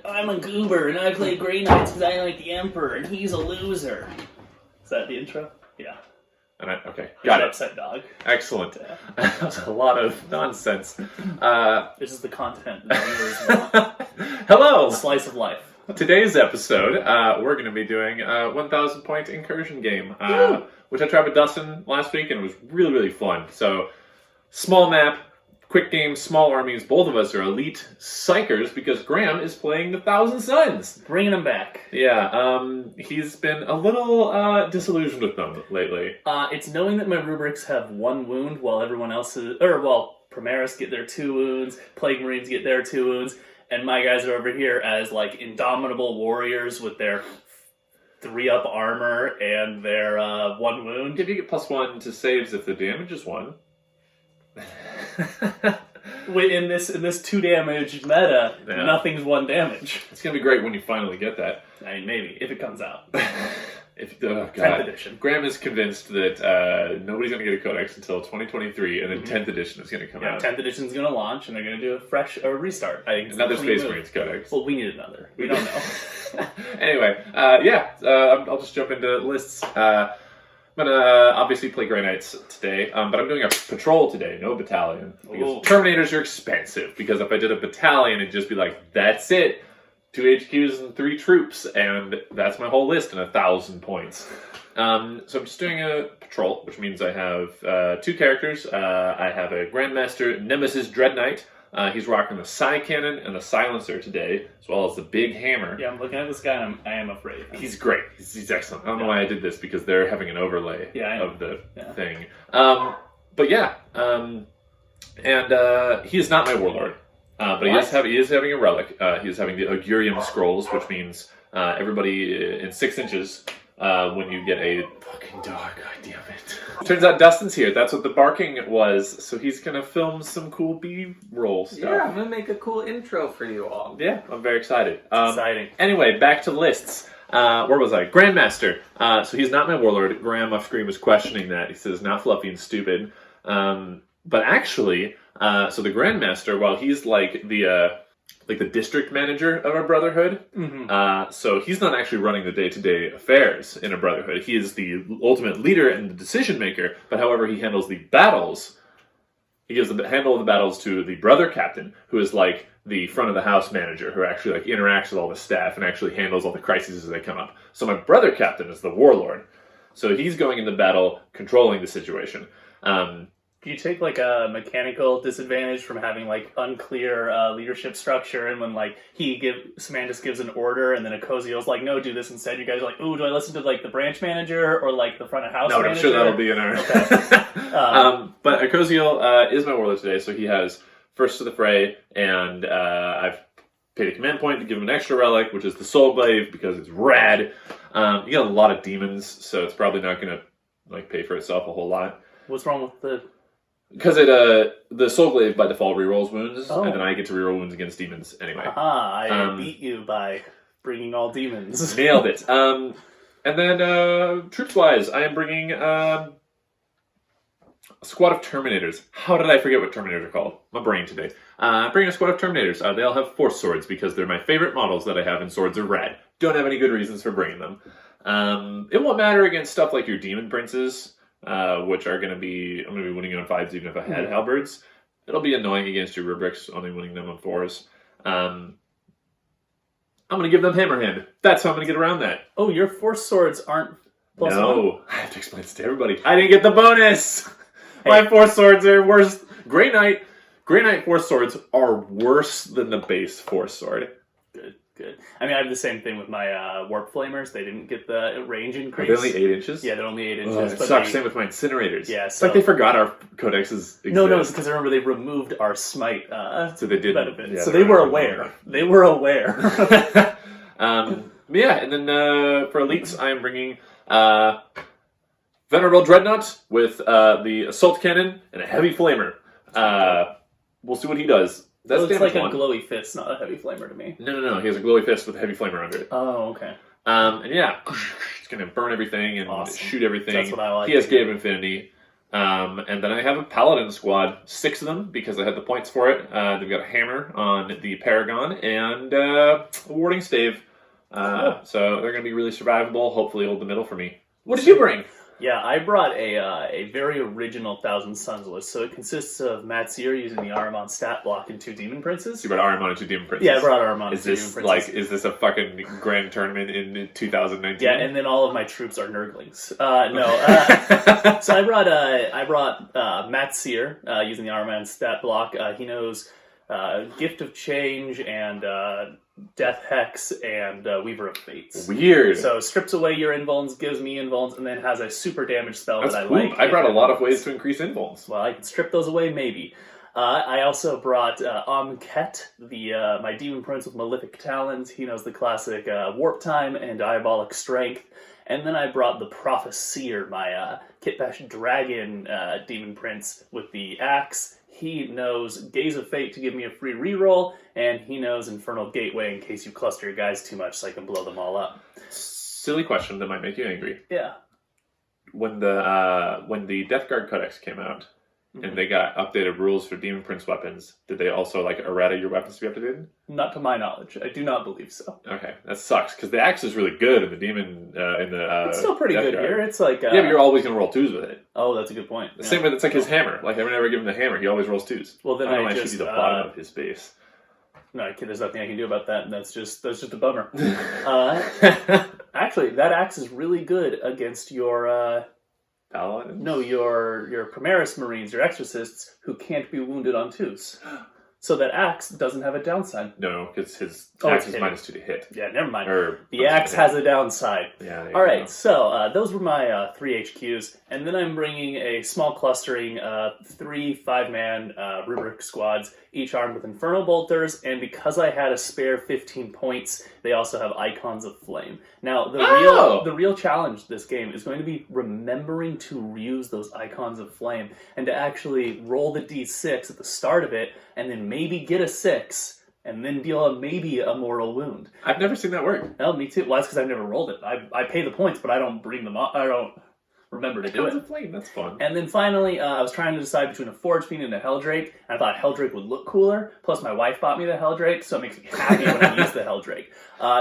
I'm a goober, and I play Grey Knights because I like the Emperor, and he's a loser. Is that the intro? Yeah. Okay, got it. Upset dog. Excellent. Yeah. That was a lot of nonsense. This is the content that viewers want. Hello! Slice of life. Today's episode, we're going to be doing a 1,000 point incursion game, which I tried with Dustin last week, and it was really, really fun. So, small map, quick game, small armies. Both of us are elite psychers because Graham is playing the Thousand Suns. Bringing them back. Yeah, he's been a little disillusioned with them lately. It's knowing that my rubrics have one wound while everyone else is... while Primaris get their 2 wounds, Plague Marines get their 2 wounds, and my guys are over here as, like, indomitable warriors with their 3-up armor and their 1 wound. If you get +1 to saves if the damage is 1. In this 2 damage meta, nothing's 1 damage. It's gonna be great when you finally get that. I mean, maybe if it comes out. Oh, 10th edition. Graham is convinced that nobody's gonna get a codex until 2023, and then 10th edition is gonna come out. 10th edition is gonna launch, and they're gonna do a restart. I think another Space Marines codex. Well, we need another. We don't know. Anyway, I'll just jump into lists. I'm going to obviously play Grey Knights today, but I'm doing a patrol today, no battalion. Because Terminators are expensive, because if I did a battalion, it'd just be like, that's it. 2 HQs and 3 troops, and that's my whole list in 1,000 points. So I'm just doing a patrol, which means I have 2 characters. I have a Grandmaster Nemesis Dreadknight. He's rocking the Psycannon and the Psilencer today, as well as the big hammer. Yeah, I'm looking at this guy and I am afraid. He's great. He's excellent. I don't know why I did this, because they're having an overlay of the thing. He is not my Warlord. But he is having a relic. He is having the Augurium scrolls, which means everybody in 6 inches when you get a fucking dog. God damn it. Turns out Dustin's here. That's what the barking was. So he's going to film some cool B-roll stuff. Yeah, I'm going to make a cool intro for you all. Yeah, I'm very excited. Exciting. Anyway, back to lists. Where was I? Grandmaster. So he's not my Warlord. Graham off screen was questioning that. He says, not fluffy and stupid. But actually, so the Grandmaster, while he's like the district manager of a brotherhood, so he's not actually running the day-to-day affairs in a brotherhood. He is the ultimate leader and the decision maker, but however he handles the battles, he gives the handle of the battles to the brother captain, who is like the front of the house manager, who actually like interacts with all the staff and actually handles all the crises as they come up. So my brother captain is the warlord. So he's going into battle, controlling the situation. Do you take like a mechanical disadvantage from having like unclear leadership structure, and when like Samandus gives an order and then Akosio's like, no, do this instead, you guys are like, ooh, do I listen to like the branch manager or like the front of house manager? No, I'm sure that'll be in our... Okay. But Akosio is my warlord today, so he has first to the fray, and I've paid a command point to give him an extra relic, which is the Soul Glaive, because it's rad. You got a lot of demons, so it's probably not going to like pay for itself a whole lot. What's wrong with the... Because the Soul Glaive by default rerolls wounds, and then I get to reroll wounds against demons anyway. I beat you by bringing all demons. Nailed it. And then, troops-wise, I am bringing a squad of Terminators. How did I forget what Terminators are called? My brain today. I'm bringing a squad of Terminators. They all have Force Swords, because they're my favorite models that I have, and swords are rad. Don't have any good reasons for bringing them. It won't matter against stuff like your Demon Princes, which are going to be... I'm going to be winning on 5s even if I had Halberds. It'll be annoying against your rubrics, only winning them on 4s. I'm going to give them Hammerhand. That's how I'm going to get around that. Oh, your Force Swords aren't +1? No, I have to explain this to everybody. I didn't get the bonus! Hey. My Force Swords are worse. Grey Knight Force Swords are worse than the base Force Sword. Good. I mean, I have the same thing with my Warp Flamers. They didn't get the range increase. Are they only 8 inches? Yeah, they're only 8 inches. It sucks. Same with my Incinerators. Yeah, it's like they forgot our codexes exist. No, it's because I remember they removed our Smite so they did benefit. Yeah, so they were aware. They were aware. And then for elites, I am bringing Venerable Dreadnought with the Assault Cannon and a Heavy Flamer. We'll see what he does. That's so it's like a glowy fist, not a heavy flamer to me. No. He has a glowy fist with a heavy flamer under it. Oh, okay. And yeah, it's going to burn everything and shoot everything. That's what I like. He has Gate of Infinity. And then I have a Paladin squad, 6 of them, because I had the points for it. They've got a hammer on the Paragon and a warding stave. Cool. So they're going to be really survivable, hopefully hold the middle for me. What did you bring? Yeah, I brought a very original Thousand Suns list. So it consists of Maatzer using the Ahriman stat block and 2 Demon Princes. You brought Armoured and 2 Demon Princes. Yeah, I brought Ahriman and 2 Demon Is Princes. this a fucking grand tournament in 2019? Yeah, and then all of my troops are Nurglings. So I brought Maatzer using the Armoured stat block. He knows Gift of Change and Death Hex and Weaver of Fates. Weird. So strips away your invulns, gives me invulns, and then has a super damage spell That's that I cool. like. I brought a lot of ways to increase invulns. Well, I can strip those away, maybe. I also brought Amket, my Demon Prince with Malefic Talons. He knows the classic Warp Time and Diabolic Strength. And then I brought the Propheseer, my Kitbash Dragon Demon Prince with the Axe. He knows Gaze of Fate to give me a free reroll, and he knows Infernal Gateway in case you cluster your guys too much so I can blow them all up. Silly question that might make you angry. Yeah. When the Death Guard Codex came out, and they got updated rules for Demon Prince weapons, did they also errata your weapons to be updated? Not to my knowledge. I do not believe so. Okay, that sucks, because the Axe is really good in the Demon, it's still pretty Death good Guard. here. It's like... yeah, but you're always going to roll 2s with it. Oh, that's a good point. The same way, it's like his hammer. Like, I've never given the hammer, he always rolls 2s. Well, then I I should just... be the bottom of his base. No, there's nothing I can do about that, and that's just a bummer. Actually, that axe is really good against your... Paladins? No, your Primaris Marines, your Exorcists, who can't be wounded on 2s. So that axe doesn't have a downside. No, because his Oh, axe it's is hitting. -2 to hit. Yeah, never mind. Or The axe has a downside. Yeah, there you All right, go. so those were my 3 HQs, and then I'm bringing a small clustering 3 5-man rubric squads, each armed with Infernal Bolters, and because I had a spare 15 points, they also have Icons of Flame. Now, the real challenge this game is going to be remembering to reuse those Icons of Flame, and to actually roll the d6 at the start of it, and then maybe get a 6, and then deal maybe a mortal wound. I've never seen that work. No, me too. Well, that's because I've never rolled it. I pay the points, but I don't bring them up. I don't remember to do Icons it. of Flame, that's fun. And then finally, I was trying to decide between a Forge Fiend and a Helldrake. And I thought Helldrake would look cooler. Plus, my wife bought me the Helldrake, so it makes me happy when I use the Helldrake.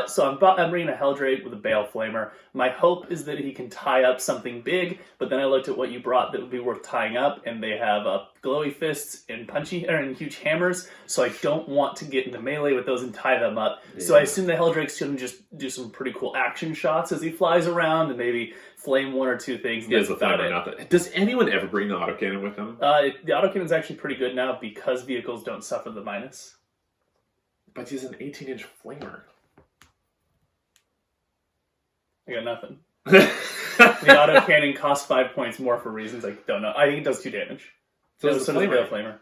So I'm bringing a Helldrake with a Bale Flamer. My hope is that he can tie up something big, but then I looked at what you brought that would be worth tying up, and they have glowy fists and and huge hammers, so I don't want to get into melee with those and tie them up. Yeah. So I assume the Helldrake's going to just do some pretty cool action shots as he flies around, and maybe flame 1 or 2 things. He has the flamer, not that. Does anyone ever bring the autocannon with them? The autocannon's actually pretty good now because vehicles don't suffer the minus. But he's an 18-inch flamer. I got nothing. The autocannon costs 5 points more for reasons I don't know. I think it does 2 damage. So does the flamer.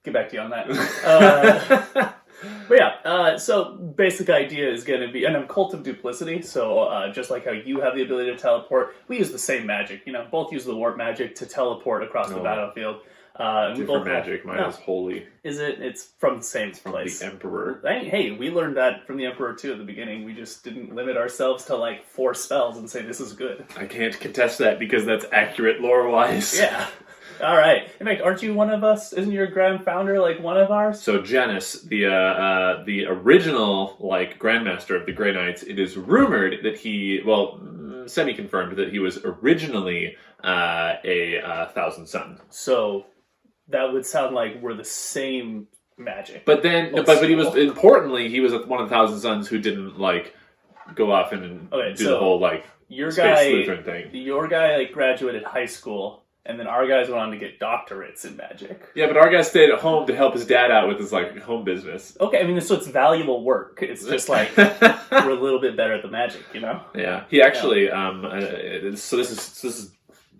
Get back to you on that. But yeah, so basic idea is going to be, and I'm Cult of Duplicity, so just like how you have the ability to teleport, we use the same magic. Both use the warp magic to teleport across the battlefield. Different magic, mine is holy. Is it? It's from the same place. From the Emperor. Hey, we learned that from the Emperor too at the beginning. We just didn't limit ourselves to 4 spells and say this is good. I can't contest that because that's accurate lore-wise. Yeah. All right. In fact, aren't you one of us? Isn't your grand founder one of ours? So Janus, the original Grandmaster of the Grey Knights, it is rumored that he, semi-confirmed that he was originally a Thousand Sun. So that would sound like we're the same magic. But then, but he was he was one of the Thousand Suns who didn't go off and do the whole your space guy Lutheran thing. Your guy graduated high school. And then our guys went on to get doctorates in magic. Yeah, but our guy stayed at home to help his dad out with his home business. Okay, I mean, so it's valuable work. It's just we're a little bit better at the magic, Yeah, he actually. So this is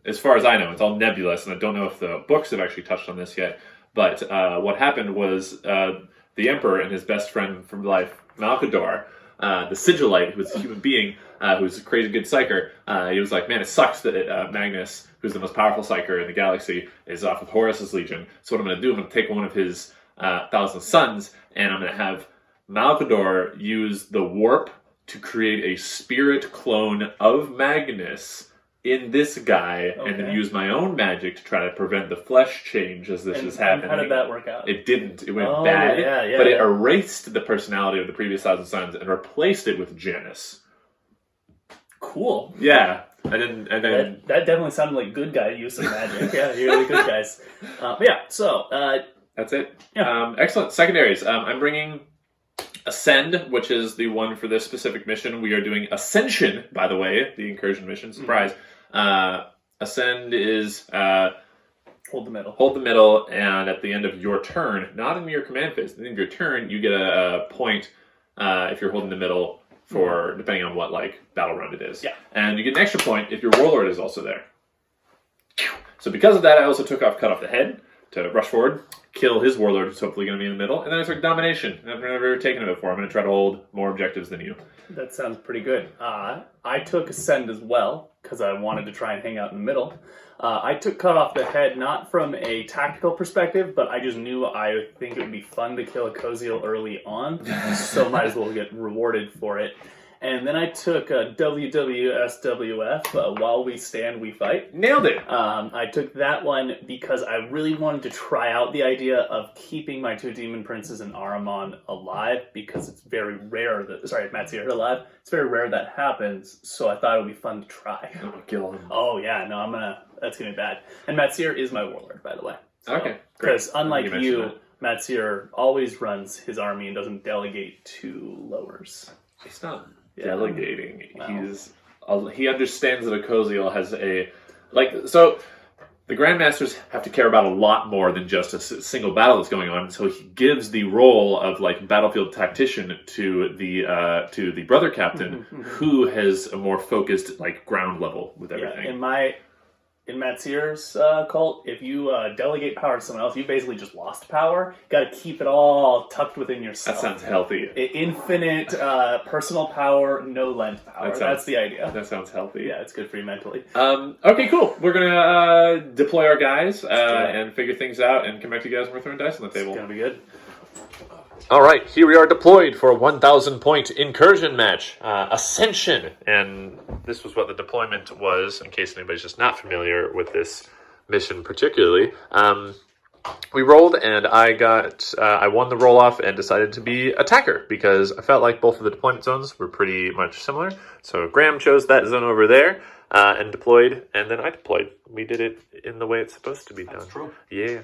as far as I know, it's all nebulous, and I don't know if the books have actually touched on this yet. But what happened was the Emperor and his best friend from life, Malcador, the Sigillite, who was a human being, who's a crazy good psyker, he was like, man, it sucks that Magnus, who's the most powerful psyker in the galaxy, is off with Horus's Legion. So what I'm going to do, I'm going to take one of his Thousand Suns, and I'm going to have Malcador use the warp to create a spirit clone of Magnus in this guy and then use my own magic to try to prevent the flesh change as this is happening. How did that work out? It didn't. It went bad, but it erased the personality of the previous Thousand Suns and replaced it with Janus. Cool. Yeah. And then that definitely sounded like good guy use of magic. Yeah, you're really good guys. But yeah, so that's it. Yeah. Excellent. Secondaries. I'm bringing Ascend, which is the one for this specific mission. We are doing Ascension, by the way, the Incursion mission. Surprise. Ascend is hold the middle. Hold the middle, and at the end of your turn, not in your command phase, at the end of your turn, you get a point if you're holding the middle for depending on what battle round it is. Yeah. And you get an extra point if your Warlord is also there. So because of that, I also took off Cut Off the Head to rush forward, kill his Warlord, who's hopefully going to be in the middle, and then I took Domination. I've never taken it before. I'm going to try to hold more objectives than you. That sounds pretty good. I took Ascend as well, because I wanted to try and hang out in the middle. I took Cut Off the Head, not from a tactical perspective, but I just knew I think it would be fun to kill a Koziel early on, so might as well get rewarded for it. And then I took WWSWF, While We Stand, We Fight. Nailed it! I took that one because I really wanted to try out the idea of keeping my two Demon Princes and Ahriman alive, because it's very rare that... Sorry, Maatzer alive. It's very rare that happens, so I thought it would be fun to try. Oh, kill him. Oh, yeah, no, that's going to be bad. And Maatzer is my Warlord, by the way. So, okay, because unlike you, Maatzer always runs his army and doesn't delegate to lowers. He's not delegating. Wow. He understands that a Koziel has so the Grandmasters have to care about a lot more than just a single battle that's going on. So he gives the role of battlefield tactician to the brother captain, who has a more focused ground level with everything. Yeah, in Maatzer's cult, if you delegate power to someone else, you basically just lost power. You got to keep it all tucked within yourself. That sounds healthy. Infinite personal power, no length power. That's the idea. That sounds healthy. Yeah, it's good for you mentally. Okay, cool. We're gonna deploy our guys and figure things out and come back to you guys when we're throwing dice on the table. It's gonna be good. All right, here we are deployed for a 1,000-point incursion match, Ascension. And this was what the deployment was, in case anybody's just not familiar with this mission particularly. We rolled, and I won the roll-off and decided to be attacker, because I felt like both of the deployment zones were pretty much similar. So Graham chose that zone over there and deployed, and then I deployed. We did it in the way it's supposed to be done. That's true. Yeah.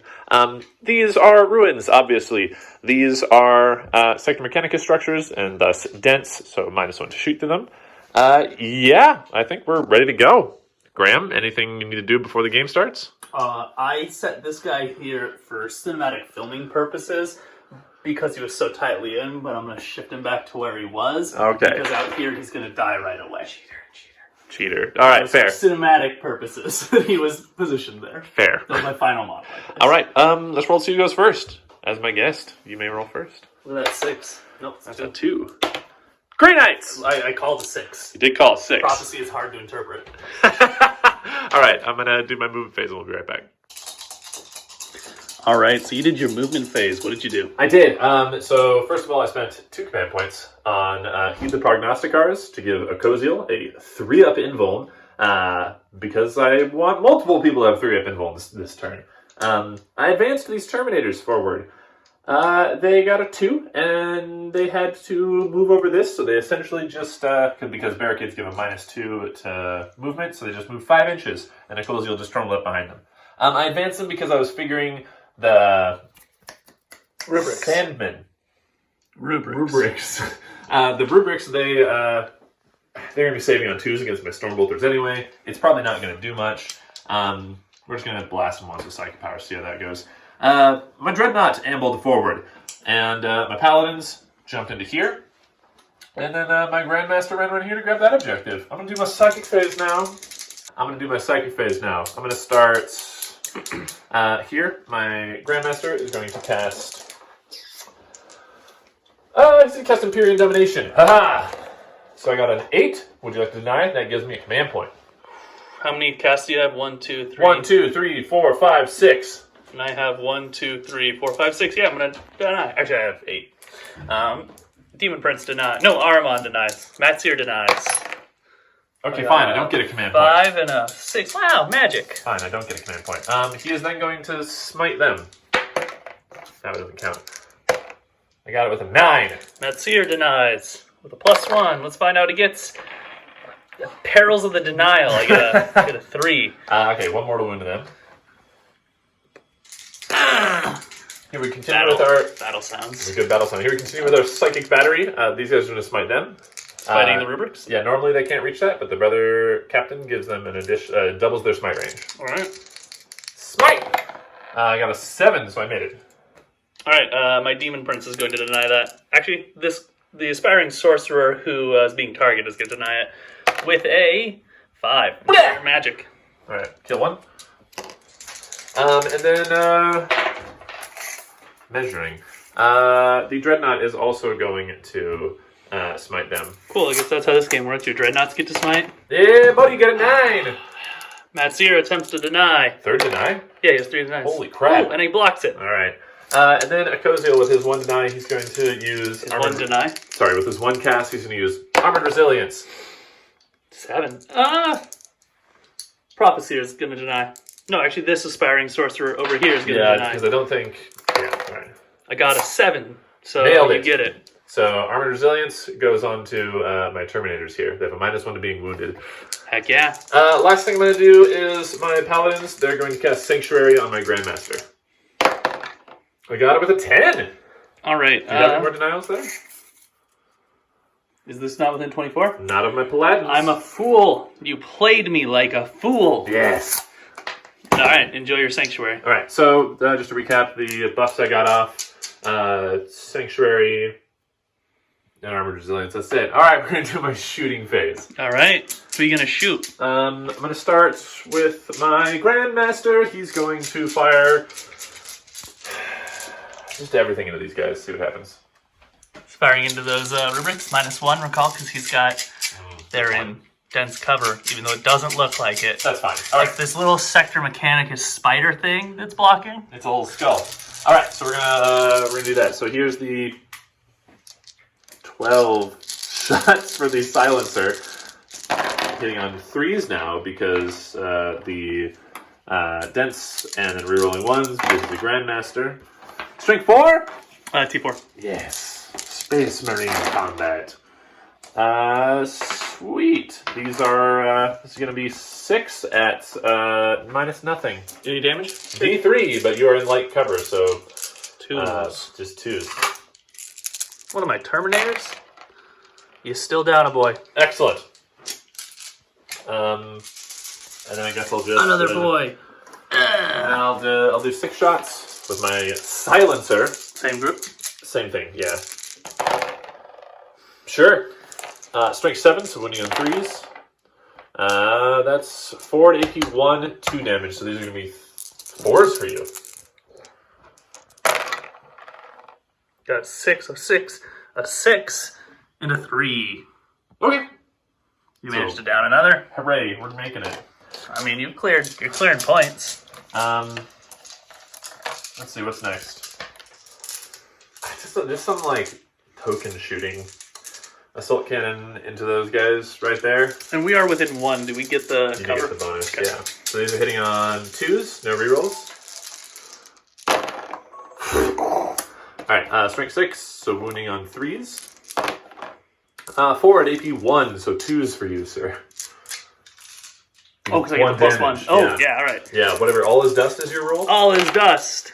These are ruins, obviously. These are Sector Mechanicus structures, and thus dense, so -1 to shoot to them. Yeah, I think we're ready to go. Graham, anything you need to do before the game starts? I set this guy here for cinematic filming purposes because he was so tightly in, but I'm going to shift him back to where he was. Okay. Because out here, he's going to die right away. Cheater. All right, fair. For cinematic purposes, he was positioned there. Fair. That was my final model. All right, let's roll to see who goes first. As my guest, you may roll first. Look at that 6. Nope, that's a 2. Grey Knights! I called a 6. You did call a 6. Prophecy is hard to interpret. All right, I'm going to do my movement phase and we'll be right back. All right, so you did your movement phase. What did you do? I did. So first of all, I spent 2 command points on Heed the Prognosticars to give a Koziel a 3-up invuln, because I want multiple people to have 3-up invulns this turn. I advanced these Terminators forward. They got a 2, and they had to move over this, so they essentially just, because barricades give a -2 to movement, so they just moved 5 inches, and a Koziel just trundled up behind them. I advanced them because I was figuring the Rubrics. Sandmen. Rubrics. The rubrics, they're going to be saving on 2s against my Stormbolters anyway. It's probably not going to do much. We're just going to blast them once with Psychic Power, see how that goes. My Dreadnought ambled forward, and my Paladins jumped into here. And then my Grandmaster ran around here to grab that objective. I'm going to do my Psychic Phase now. I'm going to start here. My Grandmaster is going to cast... he's going to cast Empyrean Domination. Haha! So I got an 8. Would you like to deny it? That gives me a command point. How many casts do you have? 1, 2, 3? 1, 2, 3, 4, 5, 6. And I have 1, 2, 3, 4, 5, 6. Yeah, I'm going to deny. Actually, I have 8. Demon Prince denies. No, Ahriman denies. Maatzer denies. Okay, fine. I don't get a command point. 5 and a 6. Wow, magic. Fine, I don't get a command point. He is then going to smite them. That doesn't count. I got it with a 9. Maatzer denies with a +1. Let's find out he gets the perils of the denial. I get a 3. Okay, one more to wound to them. Here we continue with our battle sounds. Good battle sound. Here we continue with our psychic battery. These guys are going to smite them. Fighting the rubrics? Yeah, normally they can't reach that, but the brother captain gives them an addition, doubles their smite range. Alright. Smite! I got a 7, so I made it. Alright, my demon prince is going to deny that. Actually, the aspiring sorcerer who is being targeted is going to deny it with a 5. Magic. Alright, kill one. And then, measuring. The Dreadknight is also going to smite them. Cool, I guess that's how this game works. Your Dreadnoughts get to smite. Yeah, buddy, you got a 9! Maatzer attempts to deny. Third deny? Yeah, he has 3 denies. Holy crap. Ooh, and he blocks it. Alright. And then Akoziel with his 1 deny, he's going to use... One deny? Sorry, with his 1 cast, he's going to use Armored Resilience. 7. Prophecy is going to deny. No, actually, this aspiring sorcerer over here is going to deny. Yeah, because I don't think... Yeah, alright. I got a 7, so Nailed you it. get it. So, Armored Resilience goes on to my Terminators here. They have a -1 to being wounded. Heck yeah. Last thing I'm going to do is my Paladins. They're going to cast Sanctuary on my Grandmaster. I got it with a 10! Alright. Do you have any more denials there? Is this not within 24? Not of my Paladins. I'm a fool. You played me like a fool. Yes. Alright, enjoy your sanctuary. Alright, so just to recap the buffs I got off. Sanctuary... and Armored Resilience, that's it. Alright, we're going to do my shooting phase. Alright, who are you going to shoot? I'm going to start with my Grandmaster. He's going to fire just everything into these guys, see what happens. He's firing into those rubrics, -1, recall, because he's got... They're in dense cover, even though it doesn't look like it. That's fine. Like this little sector mechanicus spider thing that's blocking. It's a little skull. Alright, so we're gonna do that. So here's the 12 shots for the Psilencer. Hitting on 3s now because the dense and then rerolling 1s gives the Grandmaster. Strength 4? T4. Yes. Space Marine combat. Sweet. These are, this is going to be 6 at -0. Any damage? D3, but you are in light cover, so 2s. just 2s. What am I, Terminators? You still down a boy. Excellent. And then I guess I'll just... Another boy. And I'll do 6 shots with my Silencer. Same group? Same thing, yeah. Sure. Strength 7, so winning on 3s. That's 4 to AP 1, 2 damage, so these are going to be 4s for you. Got 6, a 6, and a 3. Okay. You managed to down another. Hooray, we're making it. I mean, you're clearing points. Let's see, what's next? Just some, like, token shooting. Assault cannon into those guys right there. And we are within 1. Do we get the You cover? get the bonus, Okay. yeah. So these are hitting on 2s, no rerolls. Alright, strength 6, so wounding on 3s. 4 at AP 1, so 2s for you, sir. Oh, because I get the +1. Oh, yeah, alright. Yeah, whatever. All is dust is your roll? All is dust.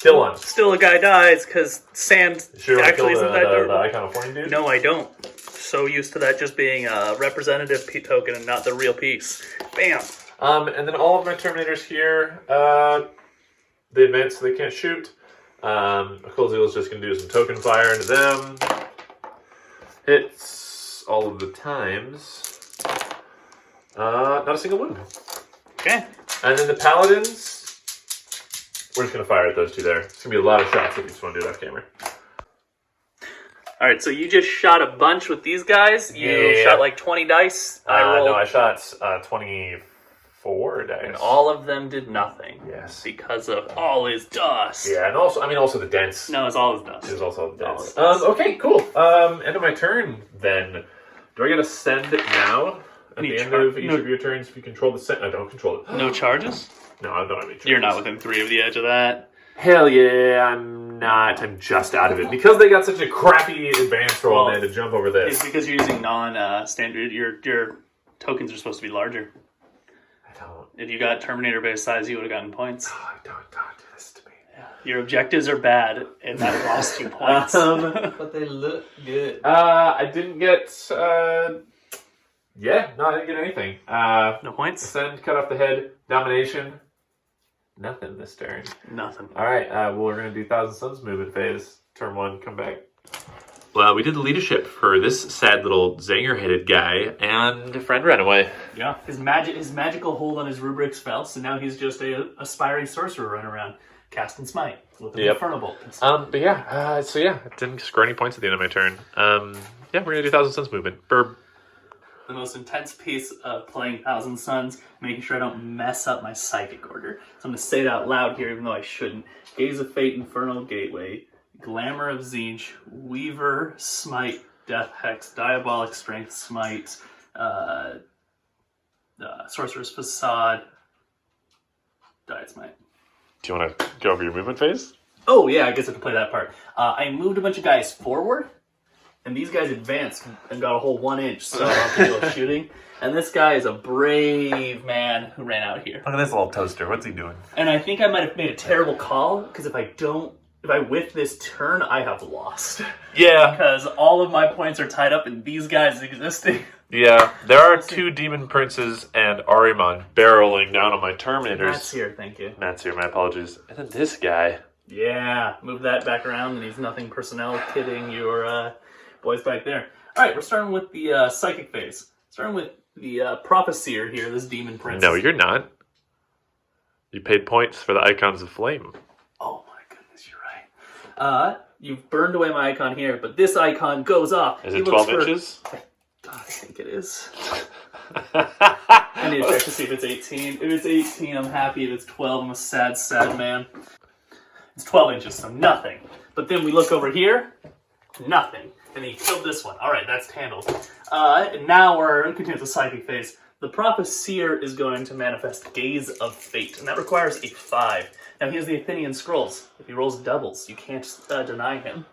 Kill one. Still a guy dies because sand Sure, actually isn't that the durable. Icon of Flame dude? No, I don't. So used to that just being a representative token and not the real piece. Bam. And then all of my Terminators here, they advance so they can't shoot. Akoziel is just going to do some token fire into them. Hits all of the times. Not a single wound. Okay. And then the Paladins, we're just going to fire at those two there. It's going to be a lot of shots if you just want to do it off camera. Alright, so you just shot a bunch with these guys? You shot like 20 dice? No, I shot 24 dice. And all of them did nothing. Yes. Because of all is dust. Yeah, and also the dents. No, it's all is dust. It was also the All dents. is dust. Okay, cool. End of my turn then. Do I get to send it now? At the end of each of your turns, if you control the set, I don't control it. No charges? No, I don't have any charges. You're not within 3 of the edge of that. Hell yeah, I'm not. I'm just out of it. Because they got such a crappy advance roll, they had to jump over this. It's because you're using non-standard. Your tokens are supposed to be larger. I don't. If you got Terminator-based size, you would have gotten points. Oh, don't do this to me. Yeah. Your objectives are bad, and that lost you points. But they look good. I didn't get... Yeah, no, I didn't get anything. No points? Ascend, cut off the head, domination. Nothing this turn. Nothing. All right, well, we're going to do Thousand Suns movement phase. Turn 1, come back. Well, we did the leadership for this sad little Zanger-headed guy, and a friend ran away. Yeah. His magical hold on his rubrics fell, so now he's just a aspiring sorcerer running around, casting smite with an Infernal Bolt. But yeah, I didn't score any points at the end of my turn. Yeah, we're going to do Thousand Suns movement. Burb. The most intense piece of playing Thousand Suns, making sure I don't mess up my psychic order. So I'm going to say it out loud here, even though I shouldn't. Gaze of Fate, Infernal Gateway, Glamour of Tzeentch, Weaver, Smite, Death Hex, Diabolic Strength, Smite, Sorcerer's Facade, Diet Smite. Do you want to go over your movement phase? Oh yeah, I guess I have to play that part. I moved a bunch of guys forward, and these guys advanced and got a whole 1 inch, so I'll deal with shooting. And this guy is a brave man who ran out here. Look at this little toaster. What's he doing? And I think I might have made a terrible call, because if I whiff this turn, I have lost. Yeah. Because all of my points are tied up in these guys existing. Yeah, there are 2 Demon Princes and Ahriman barreling down on my Terminators. Matt's here, thank you. Matt's here, my apologies. And then this guy. Yeah, move that back around, and he's nothing personnel kidding your boys back there. Alright, we're starting with the Psychic Phase. Starting with the Prophecyr here, this Demon Prince. No, you're not. You paid points for the Icons of Flame. Oh my goodness, you're right. You've burned away my icon here, but this icon goes off. Is it 12 inches? God, I think it is. I need to check to see if it's 18. If it's 18, I'm happy. If it's 12, I'm a sad, sad man. It's 12 inches, so nothing. But then we look over here, nothing. And then you killed this one. All right, that's handled. And now we're continuing the Psychic Phase. The Prophecyr is going to manifest Gaze of Fate, and that requires a 5. Now, he has the Athenian Scrolls. If he rolls doubles, you can't deny him.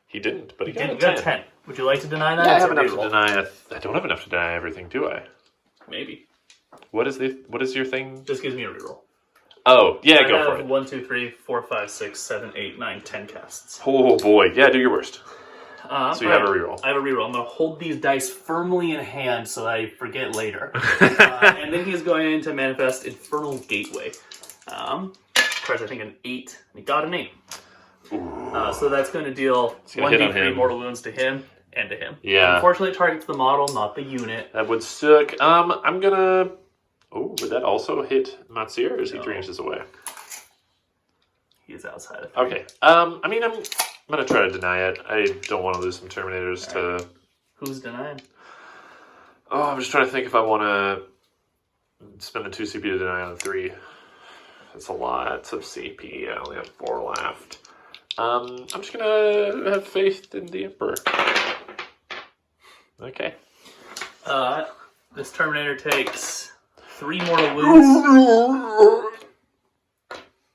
He didn't, but he got a You got 10. 10. Would you like to deny that? Yeah, I have enough to deny. I don't have enough to deny everything, do I? Maybe. What is your thing? Just gives me a reroll. Oh, yeah, I go have for it. 1, 2, 3, 4, 5, 6, 7, 8, 9, 10 casts. Oh boy, yeah, do your worst. So you have a reroll. I have a reroll. I'm going to hold these dice firmly in hand so I forget later. And then he's going to manifest Infernal Gateway. Requires, I think, an 8. And he got an 8. So that's going to deal 1d3 mortal wounds to him and to him. Yeah. Unfortunately, it targets the model, not the unit. That would suck. I'm gonna... Oh, would that also hit Maatzer, or is he 3 inches away? He is outside of 3. Okay. I'm gonna try to deny it. I don't want to lose some Terminators to... Who's denying? Oh, I'm just trying to think if I want to spend the 2 CP to deny on a 3. That's a lot of CP. I only have 4 left. I'm just gonna have faith in the Emperor. Okay. This Terminator takes 3 mortal wounds.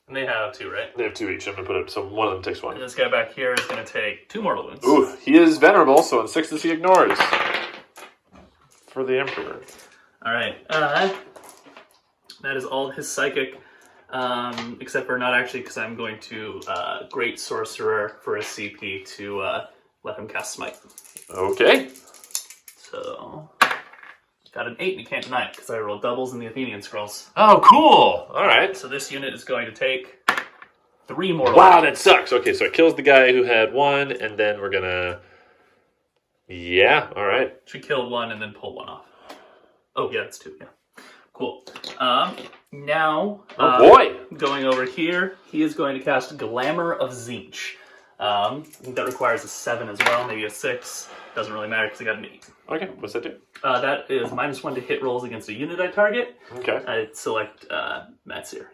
And they have 2, right? They have 2 each. I'm gonna put it so one of them takes 1. And this guy back here is going to take 2 mortal wounds. Ooh, he is venerable, so on 6s he ignores. For the Emperor. Alright. That is all his psychic. Except for not actually, because I'm going to Great Sorcerer for a CP to let him cast Smite. Okay. So, got an 8 and you can't deny it, because I rolled doubles in the Athenian Scrolls. Oh, cool! Alright. So this unit is going to take 3 mortal Wow, wounds. that sucks! Okay, so it kills the guy who had 1, and then we're gonna... Yeah, alright. Should kill 1 and then pull 1 off. Oh, yeah, it's 2, yeah. Cool. Now, Oh boy! going over here, he is going to cast Glamour of Tzeentch. I think that requires a 7 as well, maybe a 6. Doesn't really matter because I got an 8. Okay, what's that do? That is -1 to hit rolls against a unit I target. Okay. I select Maatzer.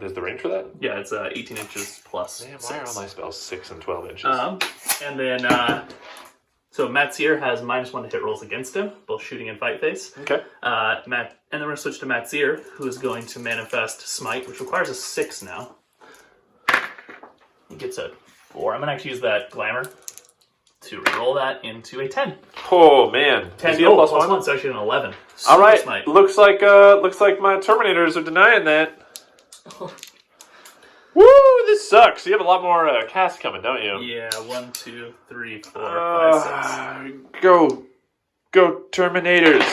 Is the range for that? Yeah, it's 18 inches plus Damn, 6. why are all my spells 6 and 12 inches? And then So Maatzer has -1 to hit rolls against him, both shooting and fight phase. Okay. And then we're going to switch to Maatzer, who is going to manifest Smite, which requires a 6 now. He gets a 4. I'm going to actually use that Glamour to roll that into a 10. Oh man. 10. Is he a plus one? 1, so actually an 11. All right. Smite. Looks like my Terminators are denying that. Woo! This sucks. You have a lot more cast coming, don't you? Yeah, 1, 2, 3, 4, 5, 6. Go Terminators!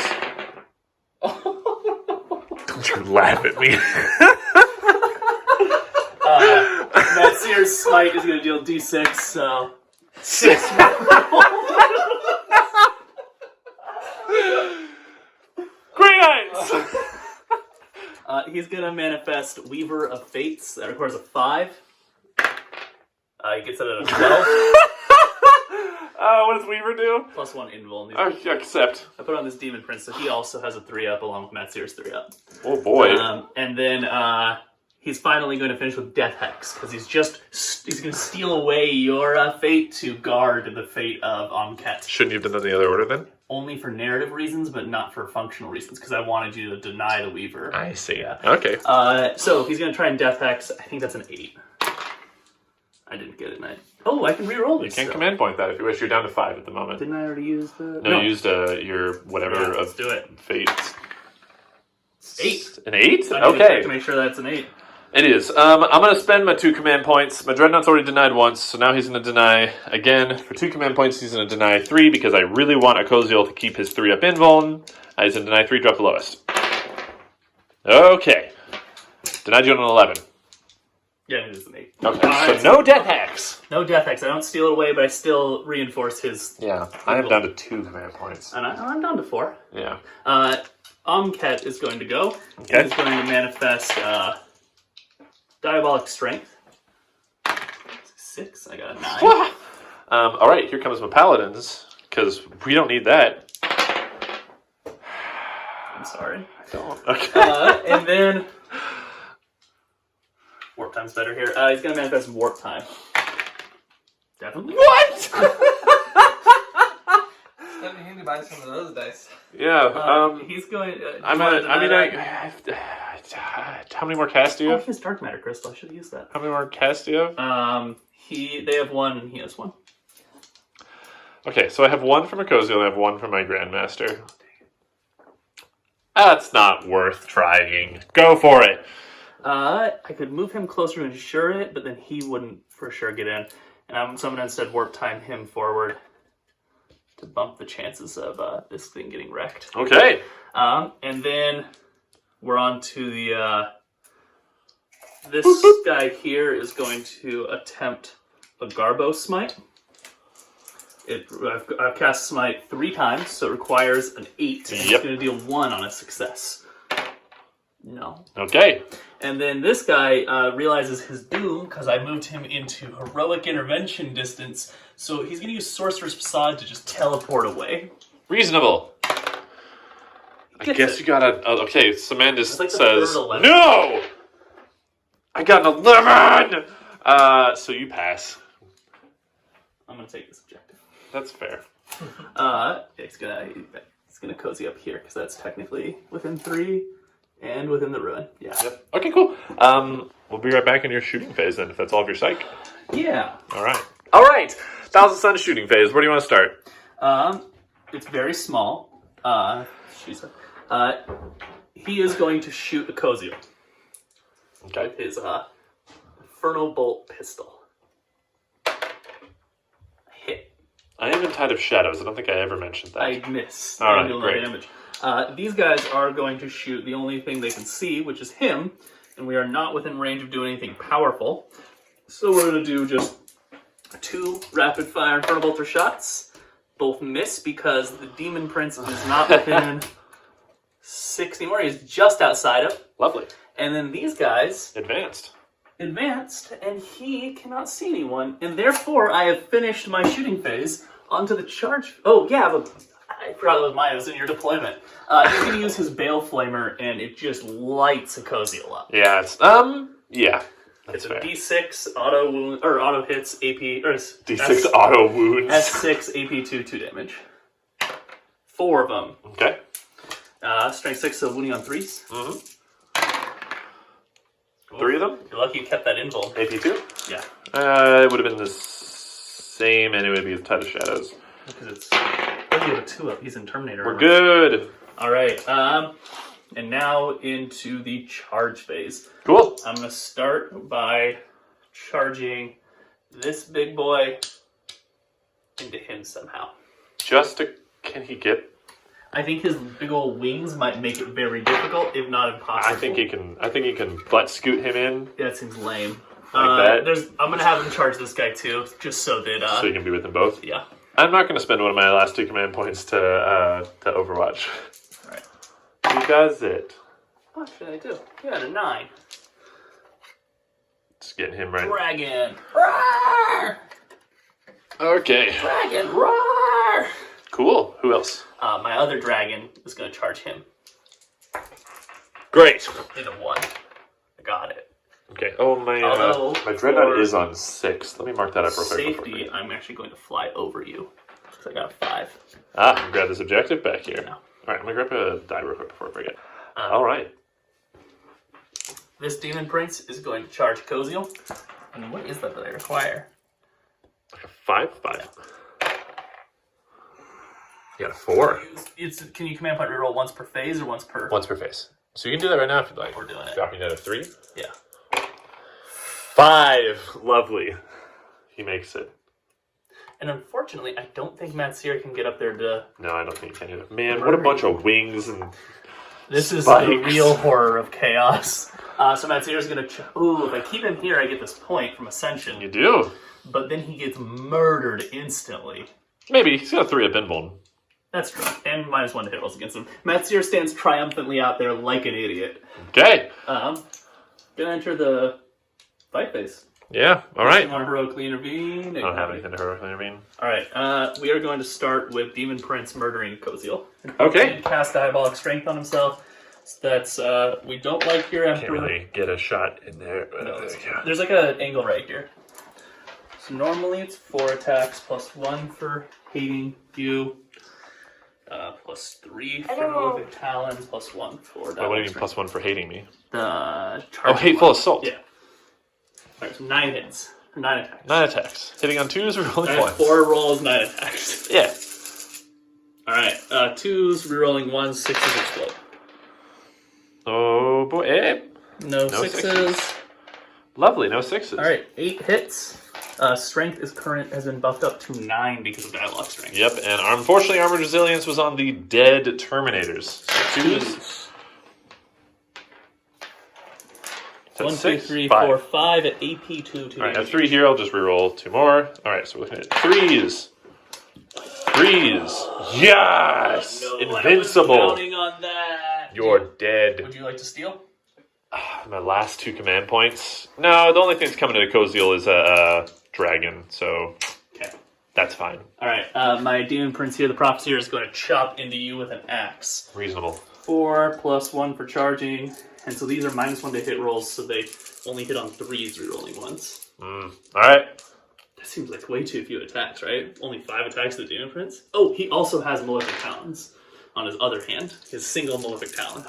Don't you laugh at me. Maatzer's Smite is going to deal D6, so 6. Great eyes! He's going to manifest Weaver of Fates. That requires a 5. He gets it at a 12. What does Weaver do? +1 invul. Accept. I put on this Demon Prince, so he also has a 3-up along with Maatzer's 3-up. Oh boy. And then he's finally going to finish with Death Hex, because he's going to steal away your fate to guard the fate of Omket. Shouldn't you have done that in the other order then? Only for narrative reasons, but not for functional reasons, because I wanted you to deny the Weaver. I see. Yeah. Okay. So he's going to try and Death Hex. I think that's an 8. I didn't get it. I can reroll You this. can command point that if you wish. You're down to 5 at the moment. Didn't I already use the... No, you used your whatever Yeah, of let's do it. fates. 8. An 8? So I need to check Okay. to make sure that's an 8. It is. I'm going to spend my 2 command points. My Dreadnought's already denied once, so now he's going to deny again. For 2 command points, he's going to deny 3 because I really want Akoziel to keep his 3-up invuln. He's going to deny 3, drop the lowest. Okay. Denied you on an 11. Yeah, it is an 8. Okay, Alright, so no Death Hex. No Death Hex. I don't steal it away, but I still reinforce his... Yeah, I am down to 2 command points. And I'm down to 4. Yeah. Omket is going to go. Okay. He's going to manifest Diabolic Strength. 6. I got a 9. All right, here comes my Paladins, because we don't need that. I'm sorry. I don't. Okay. And then... Warp Time's better here. He's going to manifest Warp Time. Definitely. What? It's gonna be handy to buy some of those dice. Yeah. He's going... How many more casts do you Oh, have? he has Dark Matter Crystal. I should have used that. How many more casts do you have? They have 1 and he has 1. Okay, so I have 1 from Akoziel and I have 1 from my Grandmaster. That's not worth trying. Go for it. I could move him closer to ensure it, but then he wouldn't for sure get in. And I'm going to instead Warp Time him forward to bump the chances of this thing getting wrecked. Okay. And then we're on to the... this guy here is going to attempt a Garbo Smite. I've cast Smite 3 times, so it requires an 8. And Yep. It's going to deal 1 on a success. No. Okay. And then this guy realizes his doom because I moved him into heroic intervention distance. So he's going to use Sorcerer's Facade to just teleport away. Reasonable. I guess you got a... Okay, Samandis like the says... third 11. No! I got an 11! So you pass. I'm going to take this objective. That's fair. It's gonna cozy up here because that's technically within 3 and within the ruin. Yeah. Yep. Okay, cool. We'll be right back in your shooting phase then, if that's all of your psych. Yeah. All right. Thousand Sun shooting phase. Where do you want to start? It's very small. He is going to shoot Akoziel. Okay. His Inferno Bolt pistol. Hit. I am in Tide of Shadows. I don't think I ever mentioned that. I miss. All right, Deal no great. damage. These guys are going to shoot the only thing they can see, which is him, and we are not within range of doing anything powerful. So we're going to do just 2 rapid-fire Inferno Bolter shots. Both miss because the Demon Prince is not within 60 more. He's just outside of. Lovely. And then these guys Advanced, and he cannot see anyone, and therefore I have finished my shooting phase onto the charge. Oh yeah, but I forgot that was mine. It was in your deployment. He's going to use his Bale Flamer, and it just lights Akoziel up. Yeah, it's, yeah. It's fair. a D6 auto wound or auto hits AP or D6 auto wounds. S6 AP2 2 damage. 4 of them. Okay. Strength 6, so wounding on 3s. Mm-hmm. 3 of them? You're lucky you kept that invul. AP2? Yeah. It would have been the same, and it would be the Tide of Shadows. Because it's... Oh, you have a 2-up. He's in Terminator. We're good. Alright, and now into the charge phase. Cool. I'm going to start by charging this big boy into him somehow. Can he get... I think his big old wings might make it very difficult, if not impossible. I think he can butt scoot him in. Yeah, that seems lame. Like that. I'm going to have him charge this guy too, just so that... so you can be with them both? Yeah. I'm not going to spend one of my last 2 command points to Overwatch. Alright. Who does it? What should I do? You got a 9. Just getting him right. Dragon! Roar! Okay. Dragon! Roar! Cool. Who else? My other dragon is going to charge him. Great. Did a 1. I got it. Okay. Oh, my Dreadknight is on 6. Let me mark that up real quick. Safety, I'm actually going to fly over you. Because I got a 5. Grab this objective back here. No. Alright, I'm going to grab a die real quick before I forget. Alright. This Demon Prince is going to charge Koziel. And what is that I require? Like a 5? 5. You got a 4. Can you command point reroll once per phase or once per... Once per phase. So you can do that right now if you'd like. We're doing it. Dropping down to 3? Yeah. 5. Lovely. He makes it. And unfortunately, I don't think Maatzer can get up there to... No, I don't think he can either. Man, what a bunch of wings and This is spikes. the real horror of chaos. So Maatzer's going to... Ooh, if I keep him here, I get this point from Ascension. You do. But then he gets murdered instantly. Maybe. He's got a 3 up invuln. That's true. And -1 to hit rolls against him. Maatzer stands triumphantly out there like an idiot. Okay. Gonna enter the fight phase. Yeah, alright. Want to heroically intervene? I don't have anything to heroically intervene. Alright, we are going to start with Demon Prince murdering Koziel. Okay. And cast Diabolic Strength on himself. So that's, we don't like your Can't Emperor. really get a shot in there. But No, there you go. there's like an angle right here. So normally it's 4 attacks, +1 for hating you, +3 for Malefic Talons, +1 for... What do you mean +1 for hating me? The Oh, Hateful Assault. Yeah. Alright, so 9 hits. 9 attacks. 9 attacks. Hitting on 2s or rolling Alright, 1s? 4 rolls, 9 attacks. Yeah. Alright, 2s, rerolling 1s, 6s explode. Oh boy. Eh. No 6s. Lovely, no 6s. Alright, 8 hits. Strength has been buffed up to 9 because of Dialogue Strength. Yep, and unfortunately Armored Resilience was on the dead Terminators. So 2s. 1, 2, 6, 3, 5. 4, 5 at AP 2. Alright, I have 3 here. I'll just reroll 2 more. Alright, so we're looking at 3s. 3s. Yes! No, Invincible. I was counting on that. You're dead. Would you like to steal? My last 2 command points. No, the only thing that's coming into Koziel is a dragon, so Okay. that's fine. Alright, my Demon Prince here, the Prophecy, is going to chop into you with an axe. Reasonable. 4 + 1 for charging. And so these are -1 to hit rolls, so they only hit on 3s, rerolling 1s. Alright. That seems like way too few attacks, right? Only 5 attacks to the Demon Prince? Oh, he also has Malefic Talons on his other hand. His single Malefic Talon.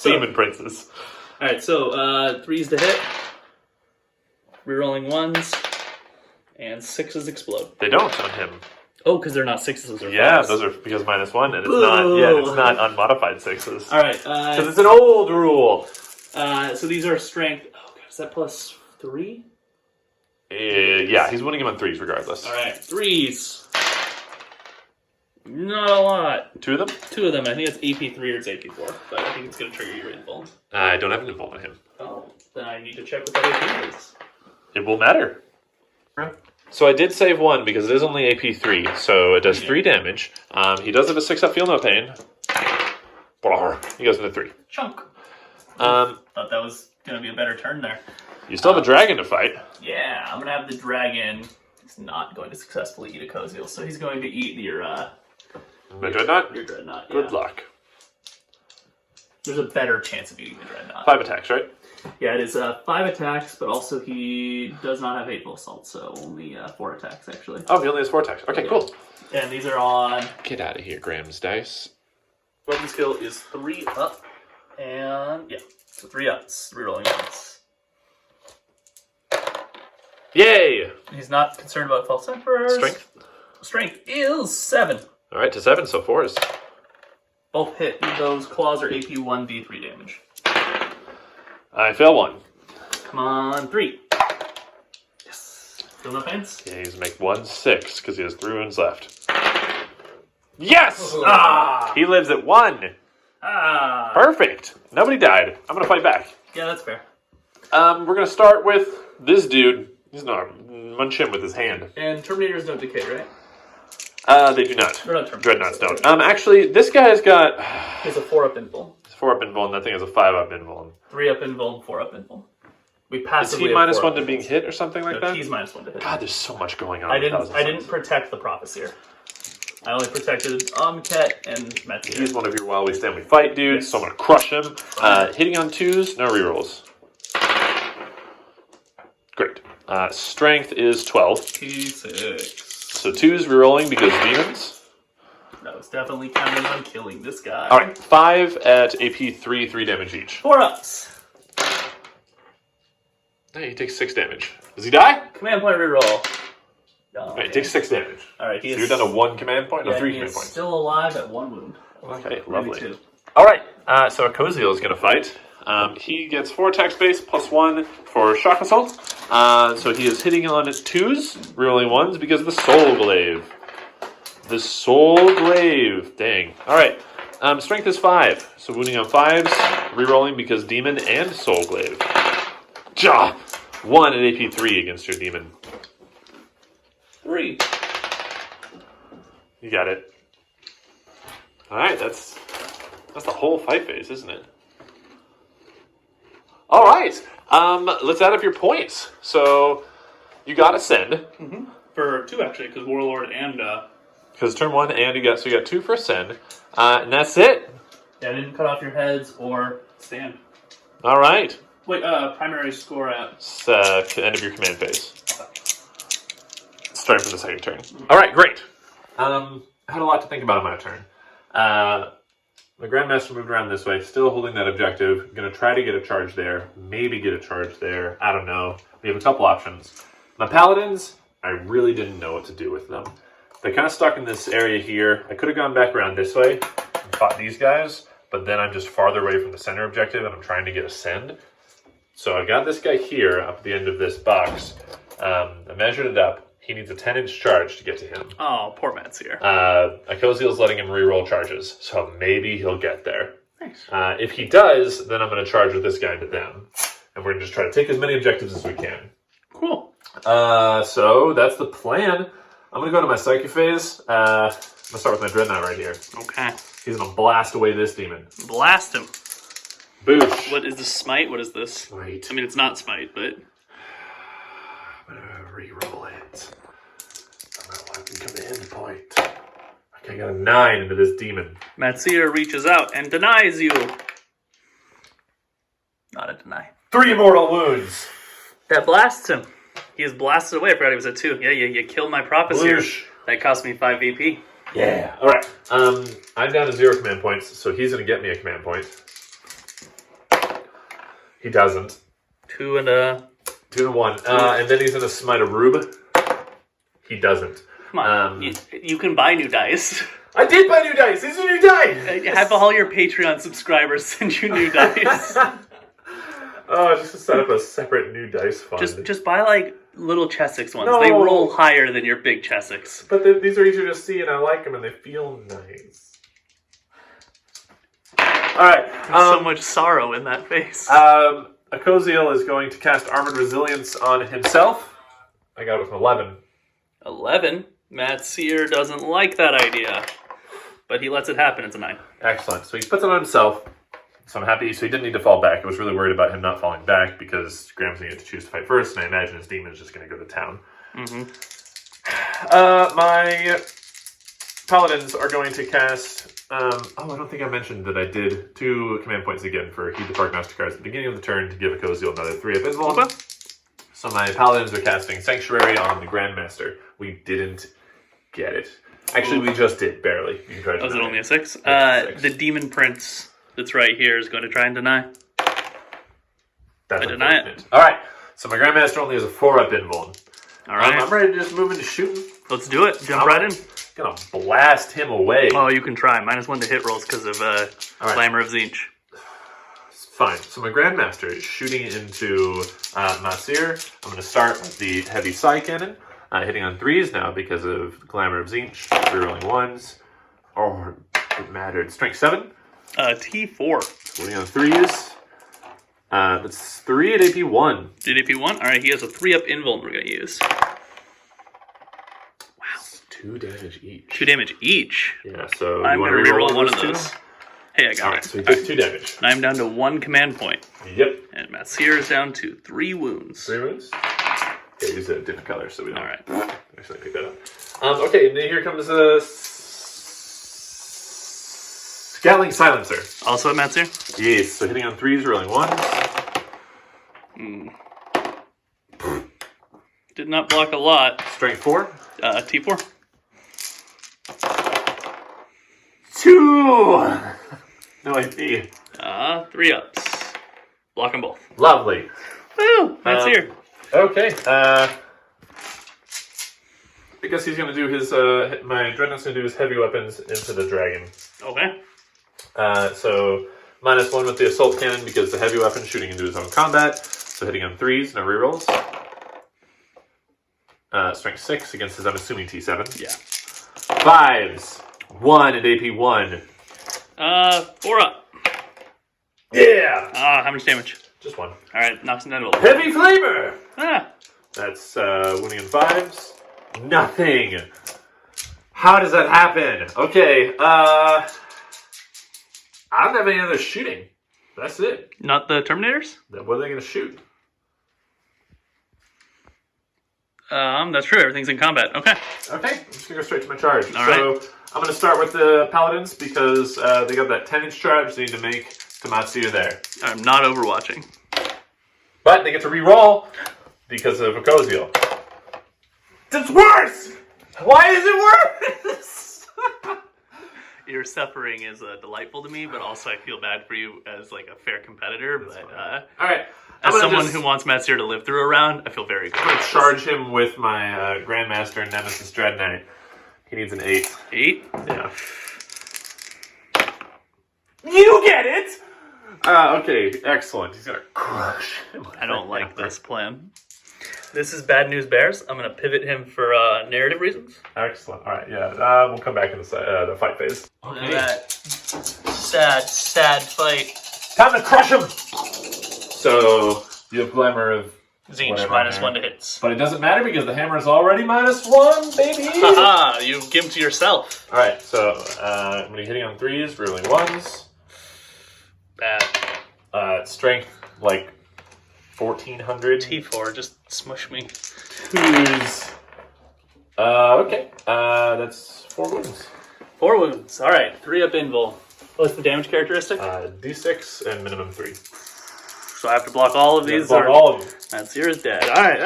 Demon Princes. Alright, so 3s to hit. Rerolling 1s. And 6s explode. They don't on him. Oh, because they're not 6s, those are 5s. Yeah, those are because -1, and it's not unmodified 6s. Alright, Because it's an old rule. so these are strength. Oh, God, is that +3? Yeah, he's winning him on 3s regardless. Alright, 3s. Not a lot. 2 of them? 2 of them. I think it's AP3 or it's AP4. But I think it's going to trigger your invuln. I don't have an invuln on him. Oh, then I need to check what that AP is. It will matter. So I did save 1 because it is only AP3, so it does 3 damage. He does have a 6 up Feel No Pain. He goes into 3. Chunk. Um, Thought that was going to be a better turn there. You still have a dragon to fight. Yeah, I'm going to have the dragon. He's not going to successfully eat a Koziel, so he's going to eat your My Dreadnought? Your Dreadnought. Good luck. there's a better chance of eating the Dreadnought. 5 attacks, right? Yeah, it is 5 attacks, but also he does not have Hateful Assault, so only 4 attacks, actually. Oh, he only has 4 attacks. Okay, cool. And these are on... Get out of here, Graham's dice. Weapon skill is 3 up, and yeah, so 3 ups, 3 rolling ups. Yay! He's not concerned about false emperors. Strength? Strength is 7. All right, to 7, so 4s. Both hit. Those claws are AP 1d3 damage. I fail 1. Come on, 3. Yes. Feel no pains? Yeah, he's make 1 6 because he has 3 wounds left. Yes! Ah! He lives at 1. Ah! Perfect. Nobody died. I'm gonna fight back. Yeah, that's fair. We're gonna start with this dude. He's gonna munch him with his hand. And Terminators don't decay, right? They do not. They're not Terminators. Dreadnoughts don't. Actually, this guy's got... He has a 4-up invul. 4-up invul, and that thing has a 5-up invul. 3-up invul, 4-up invul. We Is passively he minus have 1 4-up to being hit or something like No, that? he's minus 1 to hit. God, there's so much going on. I didn't protect the Prophecy. I only protected Omket and Maatzer. He's one of your while we stand we fight dudes, so I'm gonna crush him. Hitting on 2s, no rerolls. Great. Strength is 12. T6. So 2s rerolling because demons. That was definitely counting on killing this guy. Alright, 5 at AP 3 damage each. 4 ups. Hey, he takes 6 damage. Does he die? Command point reroll. Oh, He takes 6 damage. Alright, So you're down to 1 command point? No, yeah, 3 he command is points. still alive at 1 wound. Okay, Maybe lovely. 2. Alright, so Akoziel is going to fight. He gets 4 attack space plus 1 for shock assault. So he is hitting on 2s, rerolling 1s because of the soul glaive. The soul glaive. Dang. Alright. Strength is 5. So wounding on 5s, rerolling because demon and soul glaive. Ja! 1 at AP 3 against your demon. 3. You got it. Alright, that's the whole fight phase, isn't it? Alright. Let's add up your points. So you got Ascend. Mm-hmm. For 2 actually, because Warlord and Because turn 1 and you got 2 for Ascend. And that's it. yeah, I didn't cut off your heads or stand. Alright. Wait, primary score at It's the end of your command phase. Starting from the second turn. Alright, great. I had a lot to think about on my turn. The Grandmaster moved around this way, still holding that objective. Gonna try to get a charge there. Maybe get a charge there. I don't know. We have a couple options. My Paladins, I really didn't know what to do with them. They kind of stuck in this area here. I could have gone back around this way and fought these guys, but then I'm just farther away from the center objective and I'm trying to get Ascend. So I've got this guy here up at the end of this box. I measured it up. He needs a 10-inch charge to get to him. Oh, poor Maatzer. Akoziel's letting him reroll charges, so maybe he'll get there. Nice. If he does, then I'm going to charge with this guy into them. And we're going to just try to take as many objectives as we can. Cool. So that's the plan. I'm going to go to my Psyche Phase. I'm going to start with my Dreadknight right here. Okay. He's going to blast away this demon. Blast him. Boosh. What is this, smite? What is this? Wait. I mean, it's not smite, but... I'm going to reroll it. I'm going to let him command point. Okay, I got a 9 into this demon. Maatzer reaches out and denies you. Not a deny. 3 mortal wounds. That blasts him. He is blasted away. I forgot he was at 2. Yeah, you killed my Prophecy. Boosh. That cost me 5 VP. Yeah. All right. I'm down to 0 command points, so he's going to get me a command point. He doesn't. 2 and 2 and 1. And then he's going to smite a rube. He doesn't. Come on. You can buy new dice. I did buy new dice. These are new dice. Have all your Patreon subscribers send you new dice. Oh, just to set up a separate new dice fund. Just buy like little Chessex ones. No. They roll higher than your big Chessex. But these are easier to see, and I like them, and they feel nice. All right. So much sorrow in that face. Akoziel is going to cast Armored Resilience on himself. I got it with an 11. 11. Maatzer doesn't like that idea, but he lets it happen. It's a 9. Excellent. So he puts it on himself. So I'm happy. So he didn't need to fall back. I was really worried about him not falling back because Graham's going to get to choose to fight first, and I imagine his demon is just going to go to town. Mm-hmm. My Paladins are going to cast I don't think I mentioned that I did 2 command points again for Heed the Park Master cards at the beginning of the turn to give Akoziel another 3-up invuln. Okay. So my Paladins are casting Sanctuary on the Grandmaster. We didn't get it. Actually, we just did, barely. You can try to Was it deny only a 6? Yeah, 6. The Demon Prince that's right here is going to try and deny. That's I deny unfortunate. Alright, so my Grandmaster only has a 4-up invuln. Alright. I'm ready to just move into shooting. Let's do it. Jump right in. Gonna blast him away. Oh, you can try. -1 to hit rolls because of Glamour of Tzeentch. Fine. So my Grandmaster is shooting into Maatzer. I'm going to start with the heavy Psycannon, hitting on 3s now because of Glamour of Tzeentch, rerolling 1s. Oh, it mattered. Strength 7. T4. Hitting on 3s. That's 3 at AP 1. Did AP 1? Alright, he has a 3-up invuln we're going to use. Wow. 2 damage each. 2 damage each. Yeah, so I'm going to reroll one of two? those. Hey, I got Alright, it. so he takes 2 damage. And I'm down to 1 command point. Yep. And Maatzer is down to 3 wounds. 3 wounds. Okay, use a different color so we don't Alright. actually pick that up. Okay, and then here comes a Gatling Psilencer. Also at Maatzer? Yes, so hitting on 3s, rolling 1s. Did not block a lot. Strength 4. T4. 2! No AP. 3 ups. Block them both. Lovely. Woo! Maatzer. Okay, I guess he's going to do his, my Dreadknight's going to do his heavy weapons into the dragon. Okay. So, -1 with the assault cannon because the heavy weapon shooting into his own combat. So hitting on 3s, no rerolls. Strength 6 against his unassuming T7. Yeah. 5s. 1 at AP 1. 4 up. Yeah! How much damage? Just 1. Alright, knocks him down to 11. Heavy Flamer! Ah! That's winning in 5s. Nothing. How does that happen? Okay, I don't have any other shooting. That's it. Not the Terminators? What are they going to shoot? That's true. Everything's in combat. Okay. Okay, I'm just going to go straight to my charge. All so right. I'm going to start with the Paladins because they got that 10-inch charge they need to make to Maatzer there. I'm not overwatching. But they get to re-roll because of Akoziel. It's worse! Why is it worse? Your suffering is delightful to me, but also I feel bad for you as like a fair competitor. But All right. as someone who wants Maatzer to live through a round, I feel very good. I'm going to charge him with my Grandmaster Nemesis Dreadknight. He needs an 8. 8? Yeah. You get it! Okay, excellent. He's going to crush him. I don't like this plan. This is Bad News Bears. I'm going to pivot him for narrative reasons. Excellent. All right, yeah. We'll come back in the fight phase. Look at that sad fight. Time to crush him! So, you have Glamour of Tzeentch, whatever -1 there. to hits. But it doesn't matter because the hammer is already -1, baby! Haha, you gimped yourself. Alright, so I'm going to be hitting on 3s, rolling 1s. Bad. Strength, like 1400. T4, just smush me. 2s. Okay. That's 4 wounds. 4 wounds. Alright, 3-up invul. What's the damage characteristic? D6 and minimum 3. So I have to block all of these? Block all of them. That's yours dead. Alright,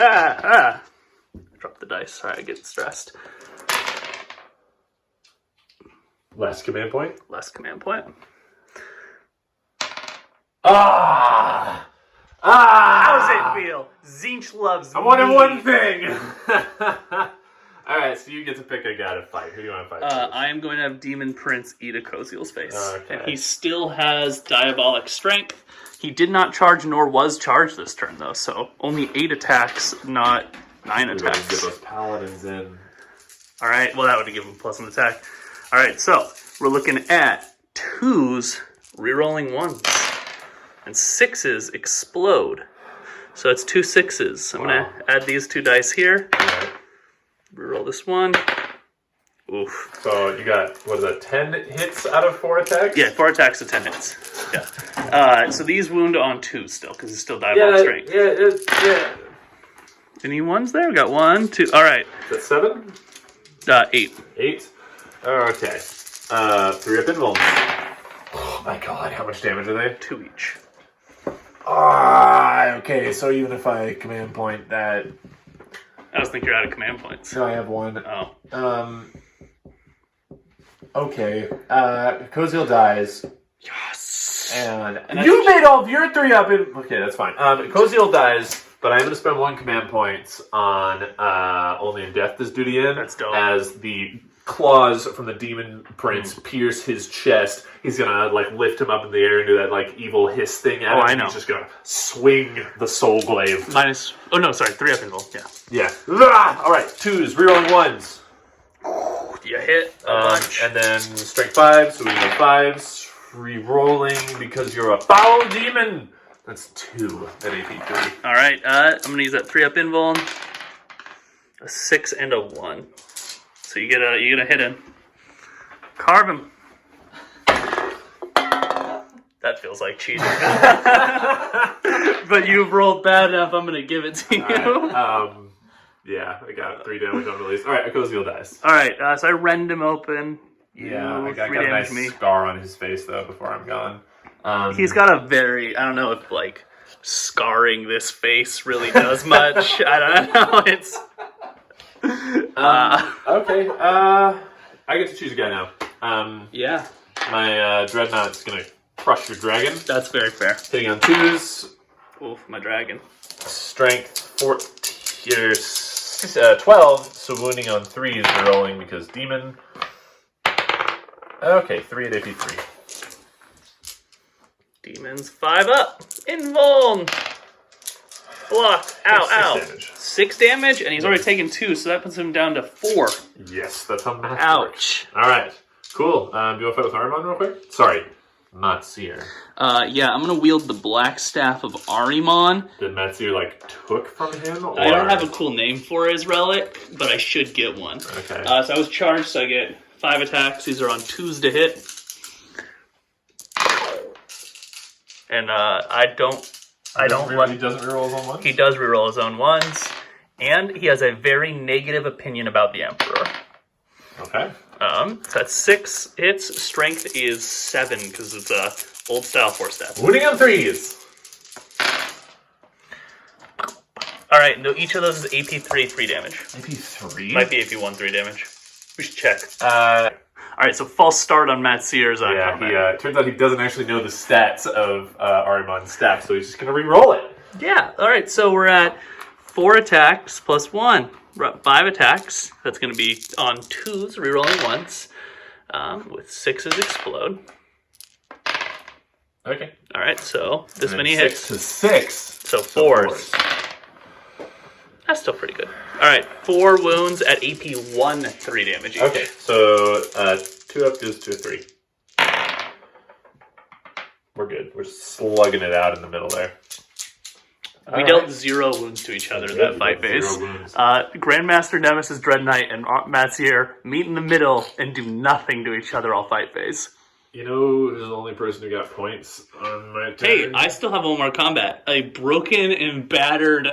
Drop the dice. Alright, I get stressed. Last command point. Last command point. Ah! How does it feel? Tzeentch loves I wanted me. one thing! Alright, so you get to pick a guy to fight. Who do you want to fight? I am going to have Demon Prince eat Akoziel's face. Okay. And he still has Diabolic Strength. He did not charge nor was charged this turn, though, so only 8 attacks, not 9 We're attacks. going to get those paladins in. Alright, well that would have given him +1 attack. Alright, so we're looking at 2s, rerolling 1s. And 6s explode. So it's 2 6s. I'm going to add these 2 dice here. Right. Reroll this one. Oof. So you got, what is that, 10 hits out of 4 attacks? Yeah, 4 attacks to 10 hits. Yeah. So these wound on 2 still, because it's still Diabolic Strength. Yeah. Any ones there? We got 1, 2. Alright. Is that 7? 8. 8? Okay. 3 up invulns. Oh my god, how much damage are they? 2 each. Okay, so even if I command point that... I just think you're out of command points. No, I have 1. Oh. Okay. Kozil dies. Yes! And you made all of your 3 up in... Okay, that's fine. Kozil dies, but I'm going to spend 1 command point on Only in Death does duty in. That's dope. As the claws from the demon prince pierce his chest. He's gonna lift him up in the air and do that evil hiss thing at him. I know. He's just gonna swing the soul glaive. -... Oh, no, sorry. 3 up invul. Yeah. Yeah. Alright, 2s, rerolling 1s. You hit a bunch. And then strength 5, so we go 5s. Rerolling because you're a foul demon. That's 2 at AP 3. Alright, I'm gonna use that 3 up invul. A 6 and a 1. So you get a hit in. Carve him. That feels like cheating. But you've rolled bad enough, I'm going to give it to you. Right. Yeah, I got 3 damage on release. Alright, Kozil dies. Alright, so I rend him open. I got a nice scar on his face, though, before I'm gone. He's got a very... I don't know if, scarring this face really does much. I don't know. It's... Okay, I get to choose a guy now. Yeah. My Dreadknight's gonna crush your dragon. That's very fair. Hitting on 2s. Oof, my dragon. Strength 12, so wounding on 3s rerolling because demon. Okay, 3 at AP 3. Demon's 5 up. Invuln. Block. Ow, 6 damage. 6 damage, and he's already taken 2, so that puts him down to 4. Yes, that's how math Ouch. works. Alright, cool. Do you want to fight with Armoured real quick? Sorry, Maatzer. Yeah, I'm going to wield the Black Staff of Ahriman. Did Maatzer, took from him? Or... I don't have a cool name for his relic, but I should get one. Okay. So I was charged, so I get 5 attacks. These are on 2s to hit. And I don't He doesn't reroll his own ones? He does reroll his own ones, and he has a very negative opinion about the Emperor. Okay. So that's 6 hits. Strength is 7 because it's a old style 4-step. Wounding on 3s. All right, no, each of those is AP 3 damage. AP 3? Might be AP 1 3 damage. We should check. All right, so false start on Maatzer's combat. Turns out he doesn't actually know the stats of Ahriman's staff, so he's just going to re-roll it. Yeah, all right, so we're at 4 attacks plus 1. We're at 5 attacks. That's going to be on 2s, rerolling once, with 6s explode. Okay. All right, so this and many 6 hits. to 6. So 4s. That's still pretty good. All right, 4 wounds at AP 1, 3 damage each. Okay, so 2 up is 2 to 3. We're good. We're slugging it out in the middle there. We dealt 0 wounds to each other in that fight phase. Grandmaster, Nemesis, Dreadknight, and Maatzer meet in the middle and do nothing to each other all fight phase. You know who's the only person who got points on my turn? Hey, I still have one more combat. A broken and battered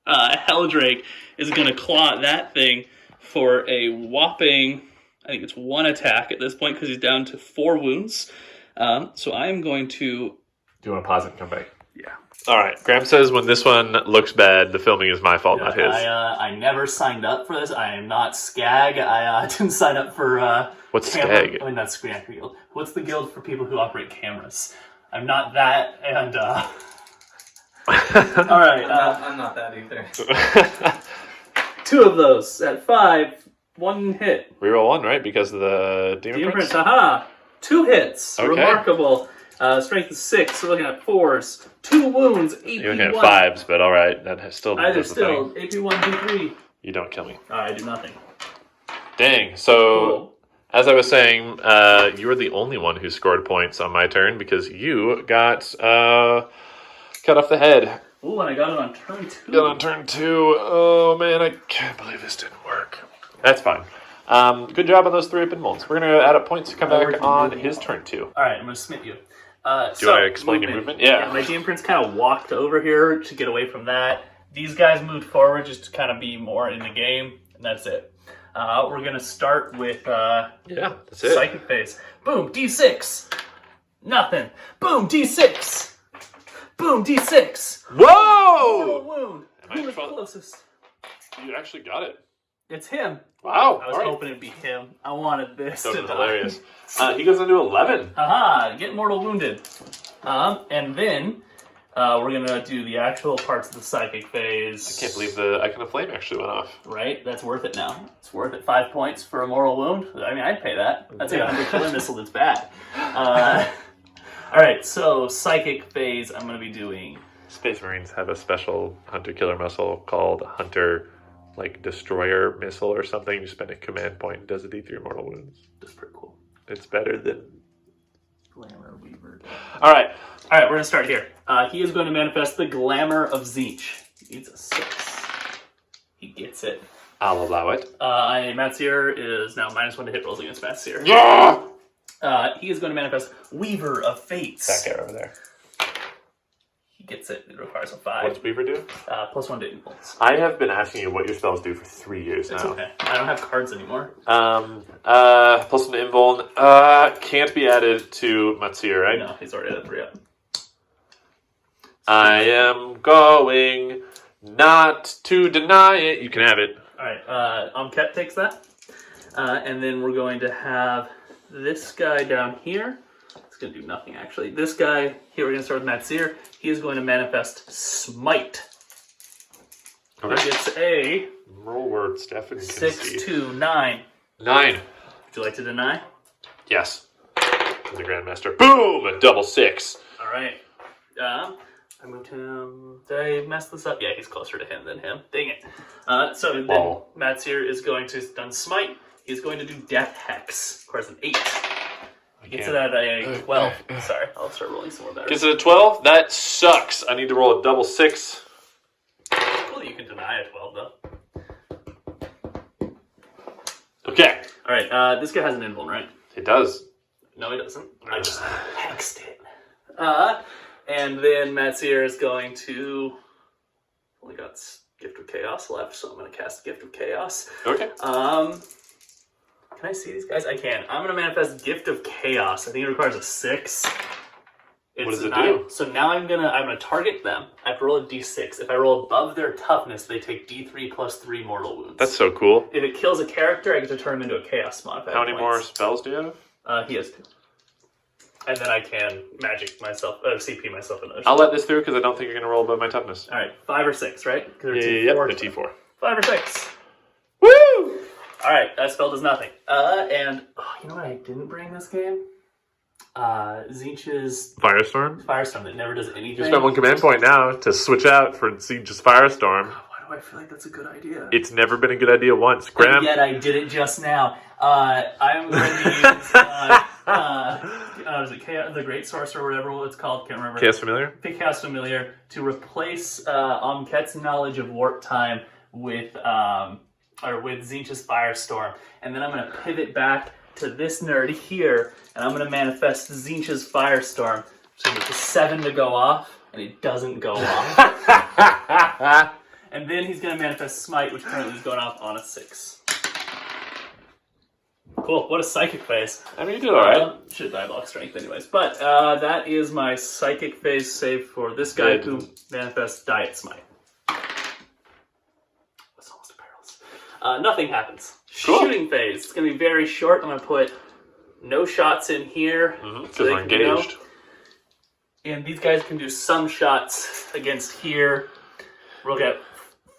Helldrake is going to claw at that thing for a whopping, I think it's 1 attack at this point because he's down to 4 wounds. So I am going to... Do you want to pause it and come back? Yeah. All right. Graham says when this one looks bad, the filming is my fault, not his. I never signed up for this. I am not Skag. I didn't sign up for... What's Skag? I mean, that's Skag Guild. What's the guild for people who operate cameras? I'm not that, and... All right. I'm not that either. 2 of those at 5, 1 hit. Reroll 1, right? Because of the Demon Prince? Haha. 2 hits. Okay. Remarkable. Strength is 6. So we're looking at 4s. 2 wounds. AP You're looking at 1. 5s, but all right. That still does the thing. AP 1, D3. You don't kill me. I do nothing. Dang. So, Cool. as I was saying, you were the only one who scored points on my turn because you got cut off the head. Ooh, and I got it on turn 2. Got on turn 2. Oh, man, I can't believe this didn't work. That's fine. Good job on those 3 up in molds. We're going to add up points to come back on his turn 2. All right, I'm going to smite you. Do you want to explain your movement? Yeah. My Demon Prince kind of walked over here to get away from that. These guys moved forward just to kind of be more in the game, and that's it. We're going to start with Yeah, that's it. Psychic Phase. Boom, D6. Nothing. Boom, D6. Boom, D6. Whoa! Wound. Am I Who was trying- closest? You actually got it. It's him. Wow. I was hoping it'd be him. I wanted this That to was die. hilarious. He goes into 11. Haha, get mortal wounded. And then we're gonna do the actual parts of the Psychic Phase. I can't believe the Icon of Flame actually went off. Right? That's worth it now. It's worth it. 5 points for a mortal wound. I mean, I'd pay that. That's like a 100 killer missile that's bad. Alright, so Psychic Phase, I'm gonna be doing... Space Marines have a special hunter-killer missile called Hunter, Destroyer Missile or something. You spend a command point and does a D3 mortal wounds. That's pretty cool. It's better than... Glamour Weaver. Alright. Alright, we're gonna start here. He is going to manifest the Glamour of Tzeentch. He needs a 6. He gets it. I'll allow it. Maatzer is now -1 to hit rolls against Maatzer. Yeah! He is going to manifest Weaver of Fates. That guy over there. He gets it. It requires a 5. What does Weaver do? +1 to impulse. I have been asking you what your spells do for 3 years It's now. okay. I don't have cards anymore. +1 to invuln. Can't be added to Maatzer, right? No, he's already at 3 up. I am going not to deny it. You can have it. Alright, Omket takes that. And then we're going to have this guy down here. It's going to do nothing, actually. This guy, here we're going to start with Maatzer. He is going to manifest Smite. Okay. He gets a Roll word, Stefan can 6 see. to 9. 9. Would you like to deny? Yes. To the Grandmaster. Boom! A double 6. Alright. I moved him. Did I mess this up? Yeah, he's closer to him than him. Dang it. So then Maatzer is going to done Smite. He's going to do Death Hex. Of course, an 8. Gets it at a 12. Sorry, I'll start rolling some more better. Gets it a 12? That sucks. I need to roll a double 6. Cool that you can deny a 12, though. Okay. Alright, this guy has an invuln, right? It does. No, he doesn't. I just hexed it. And then Maatzer is going to... Only got Gift of Chaos left, so I'm going to cast Gift of Chaos. Okay. Can I see these guys? I can. I'm going to manifest Gift of Chaos. I think it requires a 6. What does it do? So now I'm gonna target them. I have to roll a d6. If I roll above their toughness, they take d3 plus 3 mortal wounds. That's so cool. If it kills a character, I get to turn him into a chaos mod. How many more spells do you have? He has 2. And then I can magic myself, CP myself in those. I'll let this through because I don't think you're going to roll above my toughness. All right, 5 or 6, right? Yep, the T4. 5 or 6. Woo! All right, that spell does nothing. And you know what I didn't bring this game? Tzeentch's Firestorm? Firestorm that never does anything. You spent 1 command point now to switch out for Tzeentch's Firestorm. Why do I feel like that's a good idea? It's never been a good idea once. Graham? And yet I did it just now. I'm going to use the Great Sorcerer, or whatever it's called, can't remember. Chaos Familiar? Pick Chaos Familiar to replace Omket's knowledge of warp time with Tzeentch's Firestorm. And then I'm going to pivot back to this nerd here, and I'm going to manifest Tzeentch's Firestorm. So it's a 7 to go off, and it doesn't go off. And then he's going to manifest Smite, which currently is going off on a 6. Cool. What a Psychic Phase. I mean, you did alright. Should die block strength anyways. But that is my Psychic Phase save for this guy who manifests Diet Smite. That's almost a perilous. Nothing happens. Cool. Shooting Phase. It's going to be very short. I'm going to put no shots in here. Because we're engaged. And these guys can do some shots against here. We'll get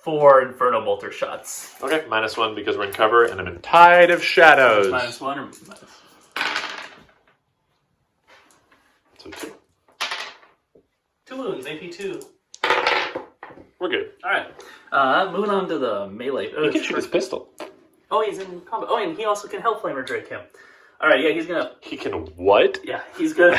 4 Inferno Bolter shots. Okay, -1 because we're in cover, and I'm in Tide of Shadows. -1 or minus? So 2. 2 wounds, AP 2. We're good. Alright. Moving on to the melee. He can shoot his pistol. Oh, he's in combat. Oh, and he also can Hellflamer Drake him. Alright, yeah, he's gonna... He can what? Yeah, he's gonna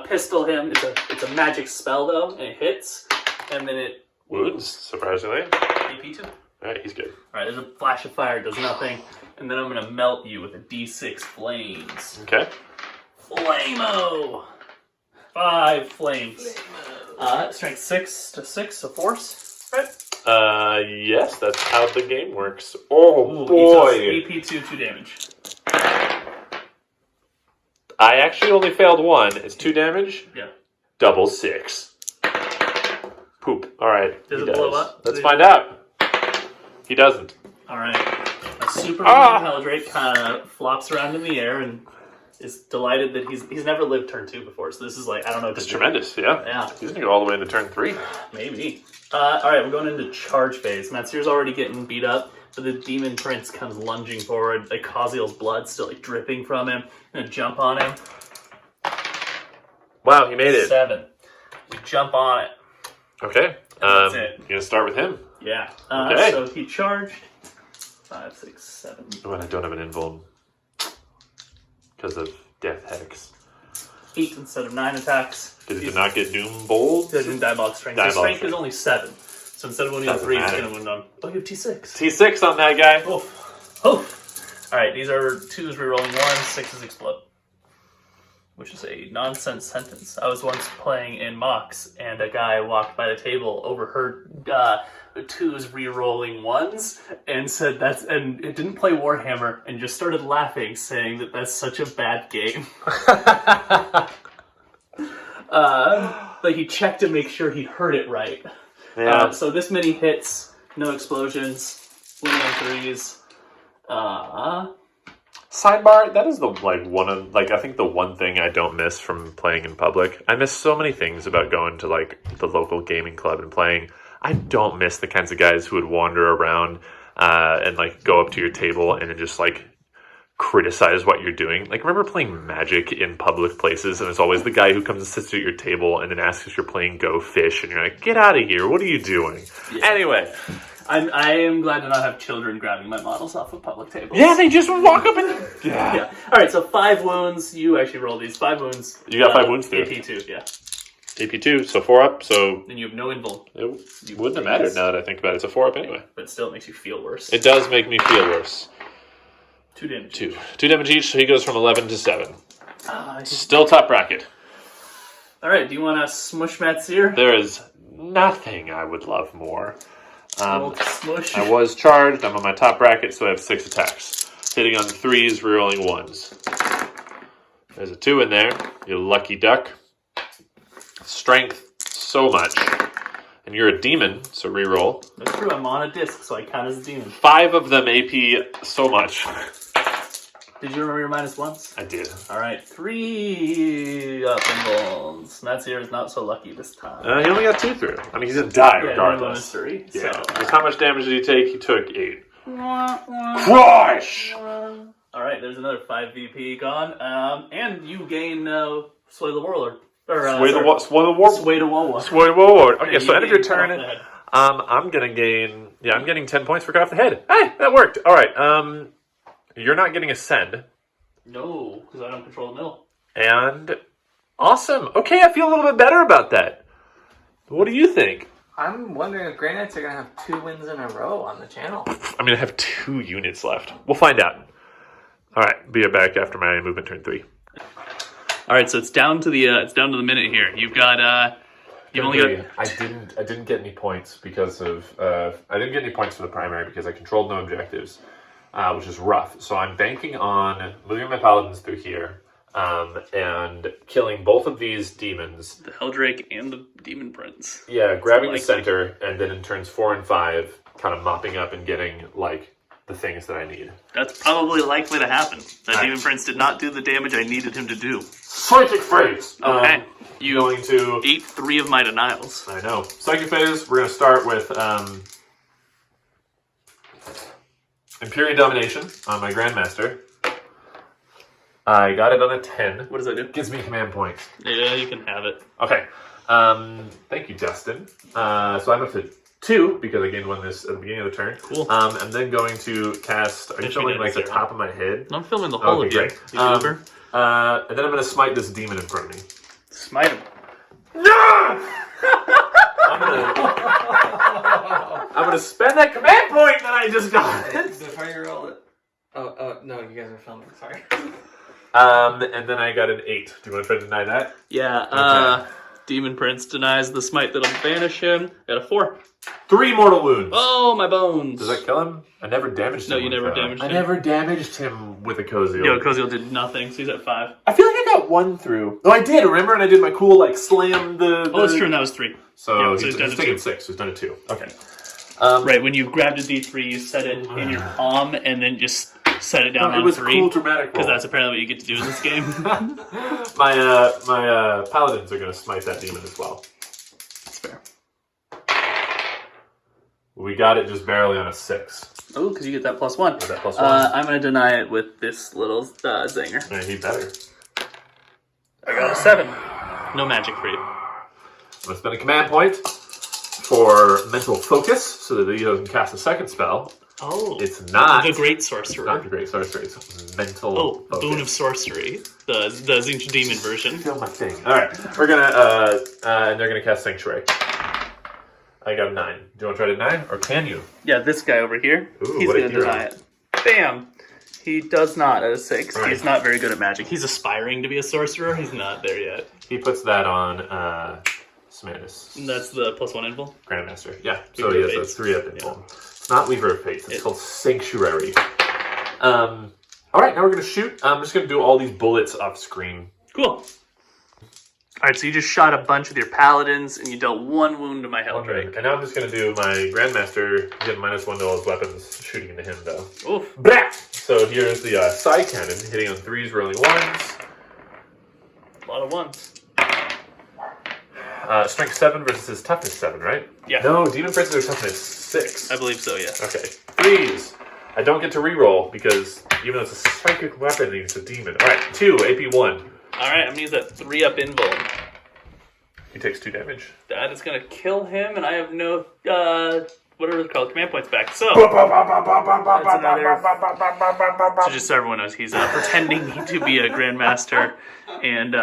pistol him. It's a magic spell, though, and it hits. And then it... Wounds, surprisingly. AP 2. Alright, he's good. Alright, there's a flash of fire, it does nothing. And then I'm gonna melt you with a d6 flames. Okay. Flame-o! 5 flames. Strength 6 to 6, so force. Right? Yes, that's how the game works. Oh, Ooh, boy. He takes AP 2 damage. I actually only failed one. It's 2 damage. Yeah. Double 6. Poop. Alright. Does he it blow up? Let's find out. He doesn't. Alright. A super Haldrake kind of flops around in the air and is delighted that he's never lived turn 2 before, so this is like, I don't know. It's tremendous, yeah. Yeah. He's going to go all the way into turn 3. Maybe. Alright, we're going into charge phase. Maatzer's already getting beat up, but the Demon Prince comes lunging forward. Like, Causiel's blood still like dripping from him. Gonna jump on him. Wow, he made it. 7. We jump on it. Okay. That's it. You're going to start with him. Yeah. Okay. So he charged. 5, 6, 7. Oh, and I don't have an invuln. Because of Death Hex. 8 instead of 9 attacks. Did it not get Doom Bold? He's in Diabolic Strength. His strength is only 7. So instead of winning on 3, he's going to win on... Oh, you have T6. T6 on that guy. Oof. Oof. Alright, these are 2s rerolling 1s, 6s explode. Which is a nonsense sentence. I was once playing in Mox, and a guy walked by the table, overheard 2s rerolling 1s, and said and it didn't play Warhammer, and just started laughing, saying that that's such a bad game. But he checked to make sure he heard it right. Yeah. So this many hits, no explosions, winning on 3s. Sidebar, that is I think the one thing I don't miss from playing in public. I miss so many things about going to the local gaming club and playing. I don't miss the kinds of guys who would wander around and go up to your table and then just criticize what you're doing. Remember playing Magic in public places, and it's always the guy who comes and sits at your table and then asks if you're playing Go Fish, and you're like, get out of here, what are you doing? Yeah. Anyway. I am glad to not have children grabbing my models off of public tables. Yeah, they just walk up and... Yeah. Alright, so 5 wounds. You actually roll these. 5 wounds. You got 5 wounds through. AP2, yeah. AP2, so 4 up, so... And you have no invul. It wouldn't have mattered now that I think about it. It's a 4 up anyway. But still, it makes you feel worse. It does make me feel worse. 2 damage. 2 damage each, so he goes from 11 to 7. Still top bracket. Alright, do you want to smush Maatzer? There is nothing I would love more. Smush. I was charged. I'm on my top bracket, so I have 6 attacks. Hitting on 3s, rerolling 1s. There's a 2 in there. You lucky duck. Strength, so much. And you're a demon, so reroll. That's true. I'm on a disc, so I count as a demon. 5 of them AP, so much. Did you remember your -1s? I did. Alright, 3 up and rolls. Maatzer is not so lucky this time. He only got 2 through. I mean, he's going to die regardless. 3, Yeah. so. Because how much damage did he take? He took 8. Crush! Alright, there's another 5 VP gone. And you gain Sway the Warlord. Sway the Warlord. Okay, so end of your turn. I'm going to gain... Yeah, I'm getting 10 points for cut off the head. Hey, that worked. Alright, you're not getting Ascend. No, because I don't control the middle. And awesome. Okay, I feel a little bit better about that. What do you think? I'm wondering if Grey Knights are going to have 2 wins in a row on the channel. I mean, I have 2 units left. We'll find out. All right, be back after my movement turn 3. All right, so it's down to the minute here. You've got you've only got. I didn't get any points because of I didn't get any points for the primary because I controlled no objectives. Which is rough. So I'm banking on moving my paladins through here and killing both of these demons. The Heldrake and the Demon Prince. Yeah, grabbing the center, and then in turns 4 and 5, kind of mopping up and getting, the things that I need. That's probably likely to happen. That Demon Prince did not do the damage I needed him to do. Psyche Phase! Okay. You going to... ate 3 of my denials. I know. Psyche Phase, we're going to start with... Empyrean Domination on my Grandmaster. I got it on a 10. What does that do? Gives me command points. Yeah, you can have it. Okay. Thank you, Justin. So I'm up to 2 because I gained 1 this at the beginning of the turn. Cool. I'm then going to cast... Are you filming the top of my head? I'm filming the whole of you. Great. And then I'm going to smite this demon in front of me. Smite him. No! I'm gonna spend that command point that I just got. Before you roll it. Oh, no, you guys are filming. Sorry. And then I got an 8. Do you want to try to deny that? Yeah. Demon Prince denies the smite that'll banish him. Got a 4. 3 mortal wounds. Oh, my bones. Does that kill him? I never damaged him. No, you never damaged him. I never damaged him with a Koziel. Yo, Koziel did nothing, so he's at 5. I feel like I got 1 through. Oh, I did, remember? And I did my cool, like, slam the... Oh, that's true, and that was 3. So, Yeah, he's down to taking 2. 6, so he's done a 2. Okay. Right, when you grabbed a D3, you set it in your palm, and then just set it down on 3. It was a cool dramatic roll. Because that's apparently what you get to do in this game. my paladins are going to smite that demon as well. That's fair. We got it just barely on a 6. Oh, because you get that +1. That +1. I'm going to deny it with this little zinger. Man, he better. I got a 7. No magic for you. I'm going to spend a command point for mental focus so that he doesn't cast a second spell. Oh. It's not the Great Sorcerer. Not the Great Sorcerer. It's mental focus. Boon of Sorcery. The Zinch Demon version. Feel my thing. Alright, we're gonna, and they're gonna cast Sanctuary. I got a 9. Do you want to try to deny? Or can you? Yeah, this guy over here. Ooh, he's what a going to hero. deny it. Bam! He does not at a 6. Right. He's not very good at magic. He's aspiring to be a sorcerer. He's not there yet. He puts that on, Smanus. And that's the +1 invul. Grandmaster. Yeah, so Weaver he of has a Fates. 3 up in him. It's not Weaver of Fates. It's called Sanctuary. Alright, now we're going to shoot. I'm just going to do all these bullets off screen. Cool. Alright, so you just shot a bunch with your paladins, and you dealt 1 wound to my Helldrake. And now I'm just going to do my Grandmaster, get -1 to all his weapons, shooting into him, though. Oof. Blah! So here's the Psycannon, hitting on 3s, rolling 1s. A lot of 1s. Strength 7 versus his toughness 7, right? Yeah. No, Demon Princes are toughness 6. I believe so, yeah. Okay. 3s. I don't get to reroll because even though it's a psychic weapon, it's a demon. Alright, 2, AP 1. Alright, I'm going to use that 3-up invul. He takes 2 damage. That is going to kill him, and I have no, whatever it's called, command points back. So, so just so everyone knows, he's pretending pretending to be a Grandmaster and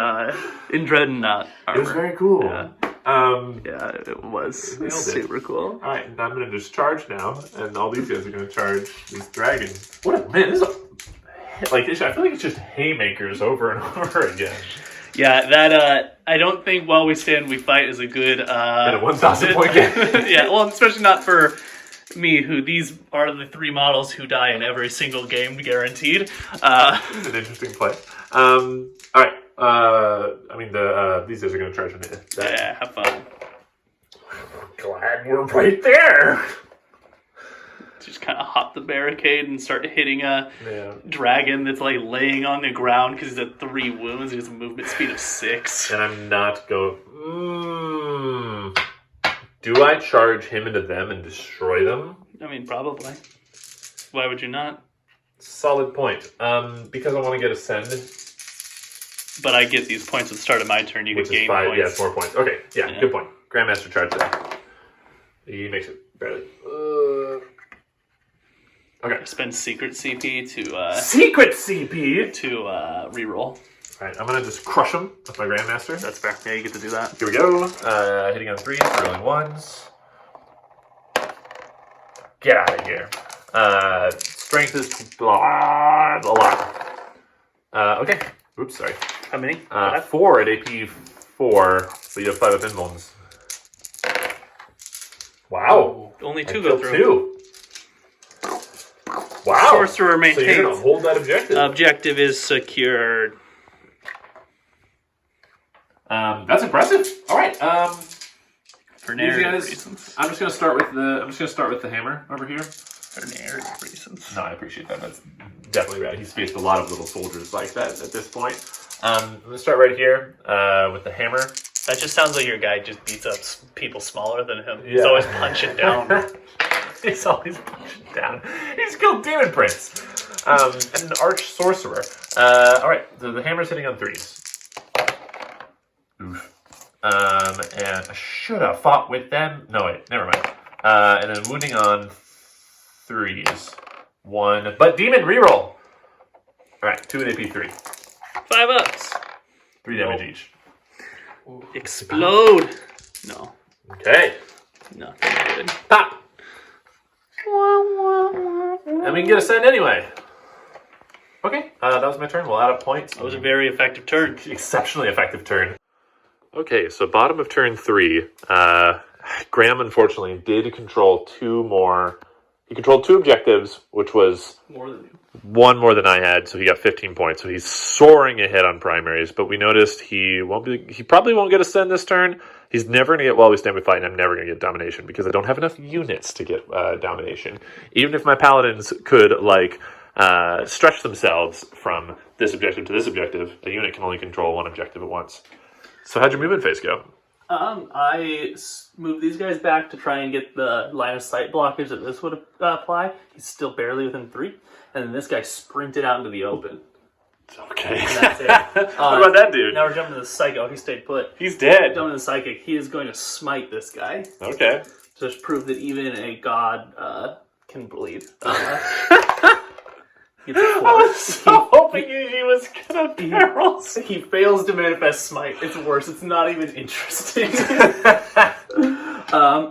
in Dreadknight armor. It was very cool. Yeah. Yeah, it was. Nailed it. Super cool. Alright, and I'm going to just charge now, and all these guys are going to charge this dragon. Man, this is I feel like it's just haymakers over and over again. Yeah, that, I don't think While We Stand, We Fight is a good, In a 1,000 point game. yeah, well, especially not for me, who these are the 3 models who die in every single game, guaranteed. It's an interesting play. Alright, these guys are going to charge me. Yeah, have fun. Glad we're right there. Just kind of hop the barricade and start hitting a Yeah. dragon that's like laying on the ground because he's at 3 wounds. He has a movement speed of 6. And I'm not going... Do I charge him into them and destroy them? I mean, probably. Why would you not? Solid point. Because I want to get Ascend, But I get these points at the start of my turn. You which can is gain 5. points. Yeah, it's 4 points. Okay, yeah, Yeah. good point. Grandmaster charge that. He makes it barely. Okay. Spend secret CP to Secret CP! reroll. Alright, I'm gonna just crush him with my Grandmaster. That's fair. Yeah, you get to do that. Here we go. Hitting on 3s, rolling 1s. Get out of here. Strength is a lot. Okay. Oops, sorry. How many? 4 at AP 4, so you have 5 up invulns. Wow. Only 2 I go killed through. 2. Wow. Sorcerer So maintains. you're gonna hold that objective. Objective is secured. That's impressive. All right. For These narrative guys, reasons. I'm just gonna start with the hammer over here. For narrative reasons. No, I appreciate that. That's definitely rad. He's faced a lot of little soldiers like that at this point. I'm gonna start right here with the hammer. That just sounds like your guy just beats up people smaller than him. He's Yeah. always punching down. He's always punching down. He's killed Demon Prince. And an Arch Sorcerer. Alright, so the hammer's hitting on 3s. Oof. And I should have fought with them. No, wait, never mind. And then wounding on 3s. 1. But Demon reroll! Alright, 2 at AP 3. 5 ups. 3 damage each. Explode. No. Okay. Nothing good. Pop! And we can get a send anyway. Okay, that was my turn. We'll add up points. That was a very effective turn. Exceptionally effective turn. Okay, so bottom of turn 3, Graham unfortunately did control 2 more. He controlled 2 objectives, which was More than you. 1 more than I had, so he got 15 points. So he's soaring ahead on primaries, but we noticed he probably won't get Ascend this turn. He's never going to get While We Stand We Fight, and I'm never going to get Domination because I don't have enough units to get Domination. Even if my Paladins could, stretch themselves from this objective to this objective, a unit can only control 1 objective at once. So how'd your movement phase go? I moved these guys back to try and get the line of sight blockage that this would apply. He's still barely within 3. And then this guy sprinted out into the open. Okay. And that's it. What about that dude? Now we're jumping to the Psychic. Oh, he stayed put. He's dead. Jumping to the Psychic. He is going to smite this guy. Okay. To just prove that even a god can bleed. Gets a 4. I was so hoping he was gonna barrels. He fails to manifest smite. It's worse. It's not even interesting.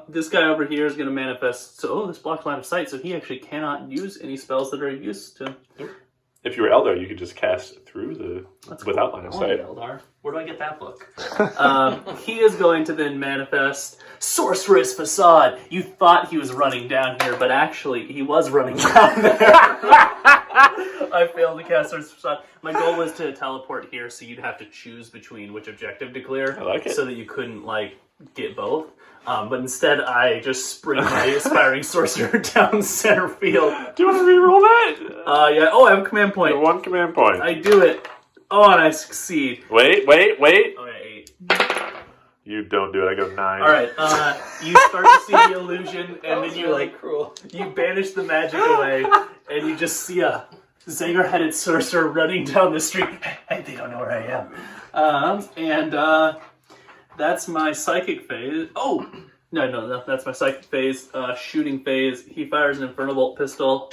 This guy over here is going to manifest. So, this blocks line of sight, so he actually cannot use any spells that are used to. If you were Eldar, you could just cast through without line of sight. Eldar. Where do I get that book? He is going to then manifest Sorcerer's Facade. You thought he was running down here, but actually he was running down there. I failed to cast Sorcerer's Facade. My goal was to teleport here, so you'd have to choose between which objective to clear. I like it. So that you couldn't, get both. But instead, I just sprint my Aspiring Sorcerer down center field. Do you want to reroll that? Yeah. Oh, I have a command point. 1 command point. I do it. Oh, and I succeed. Wait. Okay, 8. You don't do it. I go 9. All right. You start to see the illusion, and then you cruel. You banish the magic away, and you just see a Zanger-headed sorcerer running down the street. Hey, they don't know where I am. That's my Psychic Phase. Oh! No, that's my Psychic Phase. Shooting Phase. He fires an Infernal Bolt pistol.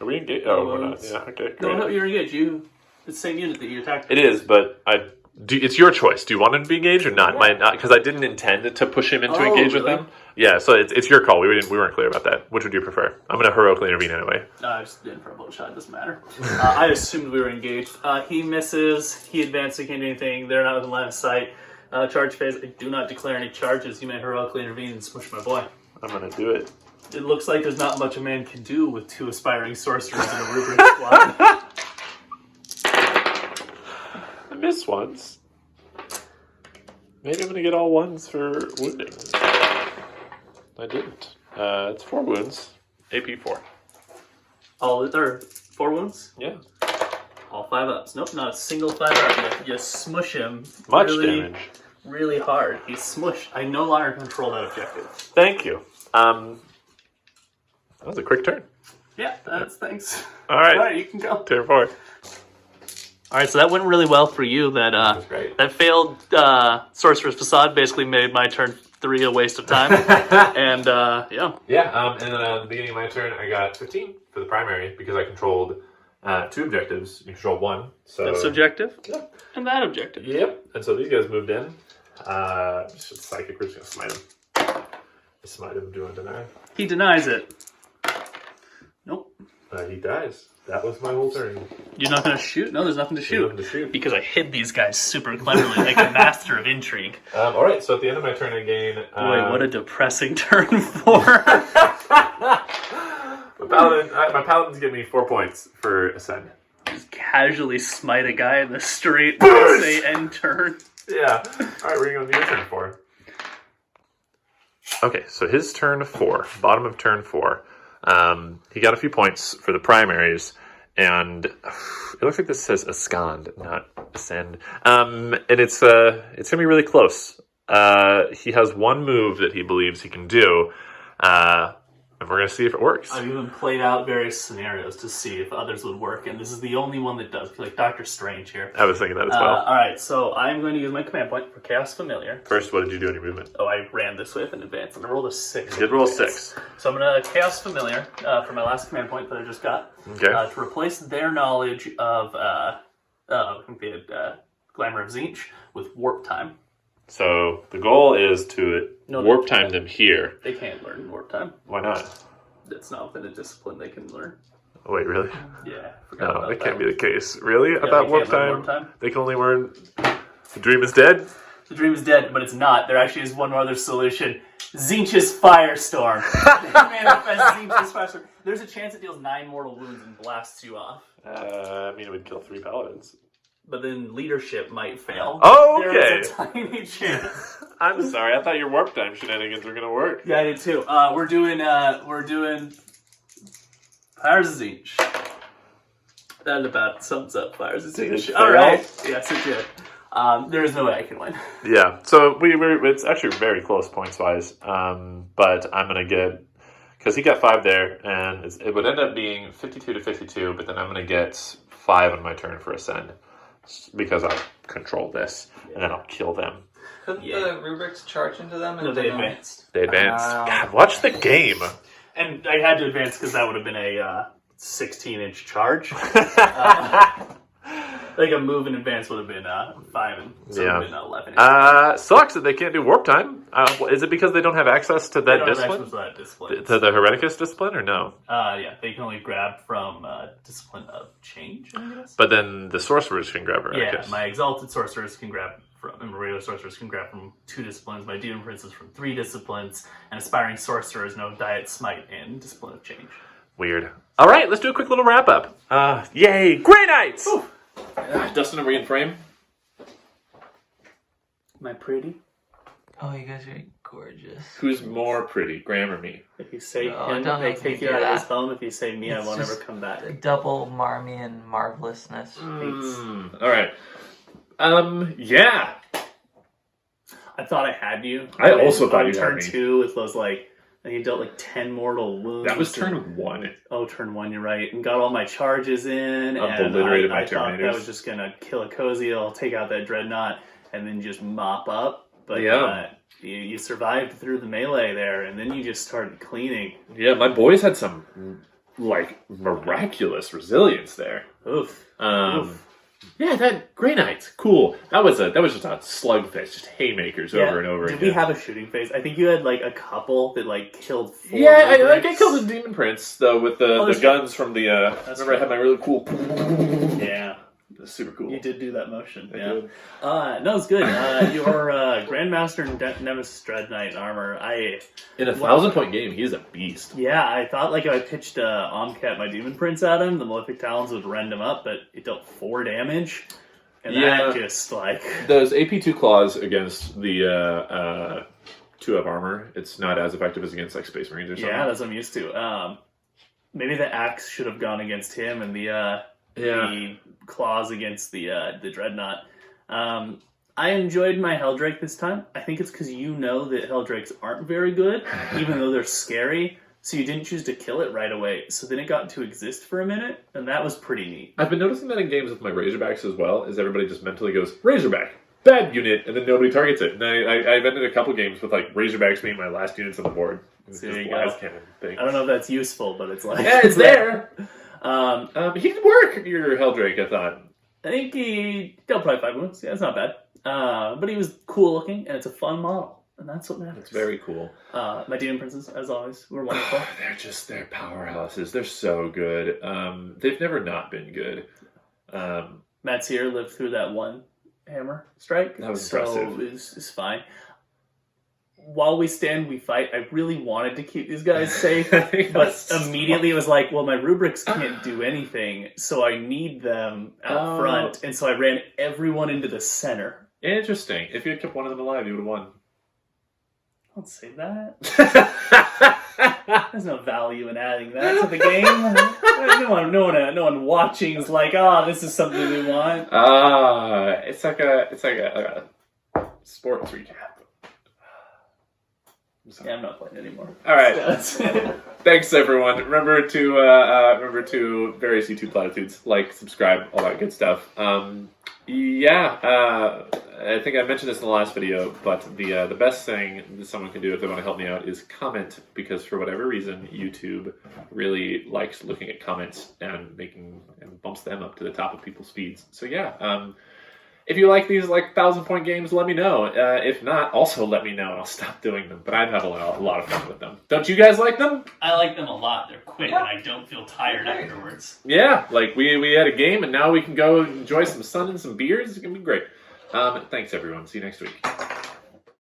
Are we engaged? Oh, we're not. Yeah, okay, great. No, you're engaged. It's the same unit that you attacked. It is, but it's your choice. Do you want him to be engaged or not? Because I didn't intend to push him into engage with him. Yeah, so it's your call. We weren't clear about that. Which would you prefer? I'm going to heroically intervene anyway. I just did for a bolt shot. It doesn't matter. I assumed we were engaged. He misses. He advances. He can't do anything. They're not within line of sight. Charge phase. I do not declare any charges. You may heroically intervene and smush my boy. I'm going to do it. It looks like there's not much a man can do with 2 aspiring sorcerers in a rubric squad. I missed once. Maybe I'm going to get all 1s for wounding. I didn't. It's 4 wounds. AP 4. All 4 wounds? Yeah. All 5 ups. Nope, not a single 5 up. You smush him. Much damage. Really hard. He's smushed. I no longer control that objective. Thank you. That was a quick turn. Yeah, thanks. All right. All right, you can go. Turn 4. All right, so that went really well for you. That great. That failed Sorcerer's Facade basically made my turn 3 a waste of time. And yeah. Yeah, and then at the beginning of my turn, I got 15 for the primary because I controlled 2 objectives. You control 1. So this objective? Yeah. And that objective. Yep. And so these guys moved in. Just Psychic, we're just going to smite him. Smite him, do I deny? He denies it. Nope. He dies. That was my whole turn. You're not going to shoot? No, there's nothing to shoot. Nothing to shoot. Because I hid these guys super cleverly, like a master of intrigue. Alright, so at the end of my turn I gain... Boy, what a depressing turn 4. My paladins give me 4 points for Ascend. Just casually smite a guy in the street and say end turn. Yeah. Alright, we're going to go to your turn 4. Okay, so his turn 4, bottom of turn 4. He got a few points for the primaries, and it looks like this says Ascend, not Ascend. And it's going to be really close. He has 1 move that he believes he can do, and we're going to see if it works. I've even played out various scenarios to see if others would work, and this is the only one that does. Like Doctor Strange here. I was thinking that as well. Alright, so I'm going to use my command point for Chaos Familiar. First, what did you do in your movement? Oh, I ran this way with an advance, and I rolled a 6. You did roll a 6. So I'm going to Chaos Familiar for my last command point that I just got. Okay. To replace their knowledge of Glamour of Tzeentch with Warp Time. So the goal is to warp time them here. They can't learn Warp Time. Why not? That's not within a discipline they can learn. Oh, wait, really? Yeah. No, that can't be the case. Really? I Yeah, thought they warp can't learn time, warp time. they can only learn... The dream is dead? The dream is dead, but it's not. There actually is one more other solution. Tzeentch's Firestorm. Manifest Tzeentch's Firestorm. There's a chance it deals 9 mortal wounds and blasts you off. I mean, it would kill 3 paladins. But then leadership might fail. Oh, okay. There's a tiny chance. I'm sorry, I thought your warp time shenanigans were gonna work. Yeah, I did too. We're doing Fires of Tzeentch. That about sums up Fires of Tzeentch. All right. Yes, it did. There is no way I can win. Yeah, so it's actually very close points-wise, but I'm going to get, because he got 5 there, and it would end up being 52 to 52, but then I'm going to get 5 on my turn for Ascend, because I'll control this, and then I'll kill them. Couldn't the rubrics charge into them? No, they advanced. They advanced. God, watch the game. And I had to advance because that would have been a 16-inch charge. Like a move in advance would have been 5, and so it would have been 11. Sucks that they can't do warp time. Is it because they don't have access to that discipline? To that discipline. To the Hereticus discipline, or no? Yeah, they can only grab from Discipline of Change, I guess. But then the sorcerers can grab Hereticus. Yeah, my Exalted Sorcerers can grab from, and regular Sorcerers can grab from 2 disciplines, my Demon Princes from 3 disciplines, and Aspiring Sorcerers know Diet Smite and Discipline of Change. Weird. All right, let's do a quick little wrap-up. Yay! Grey Knights! Dustin, are we in frame? Am I pretty? Oh, you guys are gorgeous. Who's more pretty, Graham or me? If you say No, him, don't I make me take you do out of that. his home. If you say me, I It's won't ever just come back. Double Marmion marvelousness. All right. Yeah. I thought I had you. I also thought on you had turn me. 2 with those and he dealt 10 mortal wounds. That was turn 1. Oh, turn 1, you're right. And got all my charges in. Obliterated and I my thought that Terminators. was just going to kill a Coziel, take out that Dreadnought, and then just mop up. But Yeah. You survived through the melee there, and then you just started cleaning. Yeah, my boys had some, miraculous resilience there. Oof. Oof. Yeah, that Grey Knights, cool. That was just a slugfest, just haymakers over and over again. Did we have a shooting phase? I think you had a couple that killed 4. Yeah, I killed the Demon Prince though with the guns right. from the. Remember, I had my really cool. Yeah, That's super cool. you did do that motion. I Yeah. did. No, it's good. Your Grandmaster Nemesis Dreadknight armor. In a 1,000-point game, he's a beast. Yeah, I thought if I pitched Omcat my Demon Prince at him, the Malefic Talons would rend him up, but it dealt 4 damage. And Yeah. that just Those AP2 claws against the 2 of armor, it's not as effective as against Space Marines or something. yeah, that's what I'm used to. Maybe the axe should have gone against him, and the claws against the Dreadnought. I enjoyed my Helldrake this time. I think it's because that Helldrakes aren't very good, even though they're scary. So you didn't choose to kill it right away. So then it got to exist for a minute, and that was pretty neat. I've been noticing that in games with my Razorbacks as well, is everybody just mentally goes, Razorback, bad unit, and then nobody targets it. And I've ended a couple games with Razorbacks being my last units on the board. It's There just you las go. cannon thing. I don't know if that's useful, but it's Yeah, it's there. He could work, your Helldrake, I thought. I think he dealt probably 5 wounds. Yeah, it's not bad. But he was cool looking, and it's a fun model, and that's what matters. It's very cool. My Demon Princes, as always, were wonderful. They're powerhouses. They're so good. They've never not been good. Maatzer lived through that one hammer strike. That was so impressive. It's fine. While we stand, we fight. I really wanted to keep these guys safe, but immediately it was well, my rubrics can't do anything, so I need them out front, and so I ran everyone into the center. Interesting. If you had kept one of them alive, you would have won. Don't say that. There's no value in adding that to the game. No one watching is this is something we want. It's like a sports recap. Yeah, I'm not playing anymore. All right. Yeah, Thanks, everyone. Remember to various YouTube platitudes, subscribe, all that good stuff. I think I mentioned this in the last video, but the best thing that someone can do if they want to help me out is comment, because for whatever reason, YouTube really likes looking at comments and bumps them up to the top of people's feeds. So if you like these 1,000-point games, let me know. If not, also let me know and I'll stop doing them. But I've had a lot of fun with them. Don't you guys like them? I like them a lot. They're quick and I don't feel tired afterwards. Yeah, we had a game and now we can go enjoy some sun and some beers. It's going to be great. Thanks, everyone. See you next week.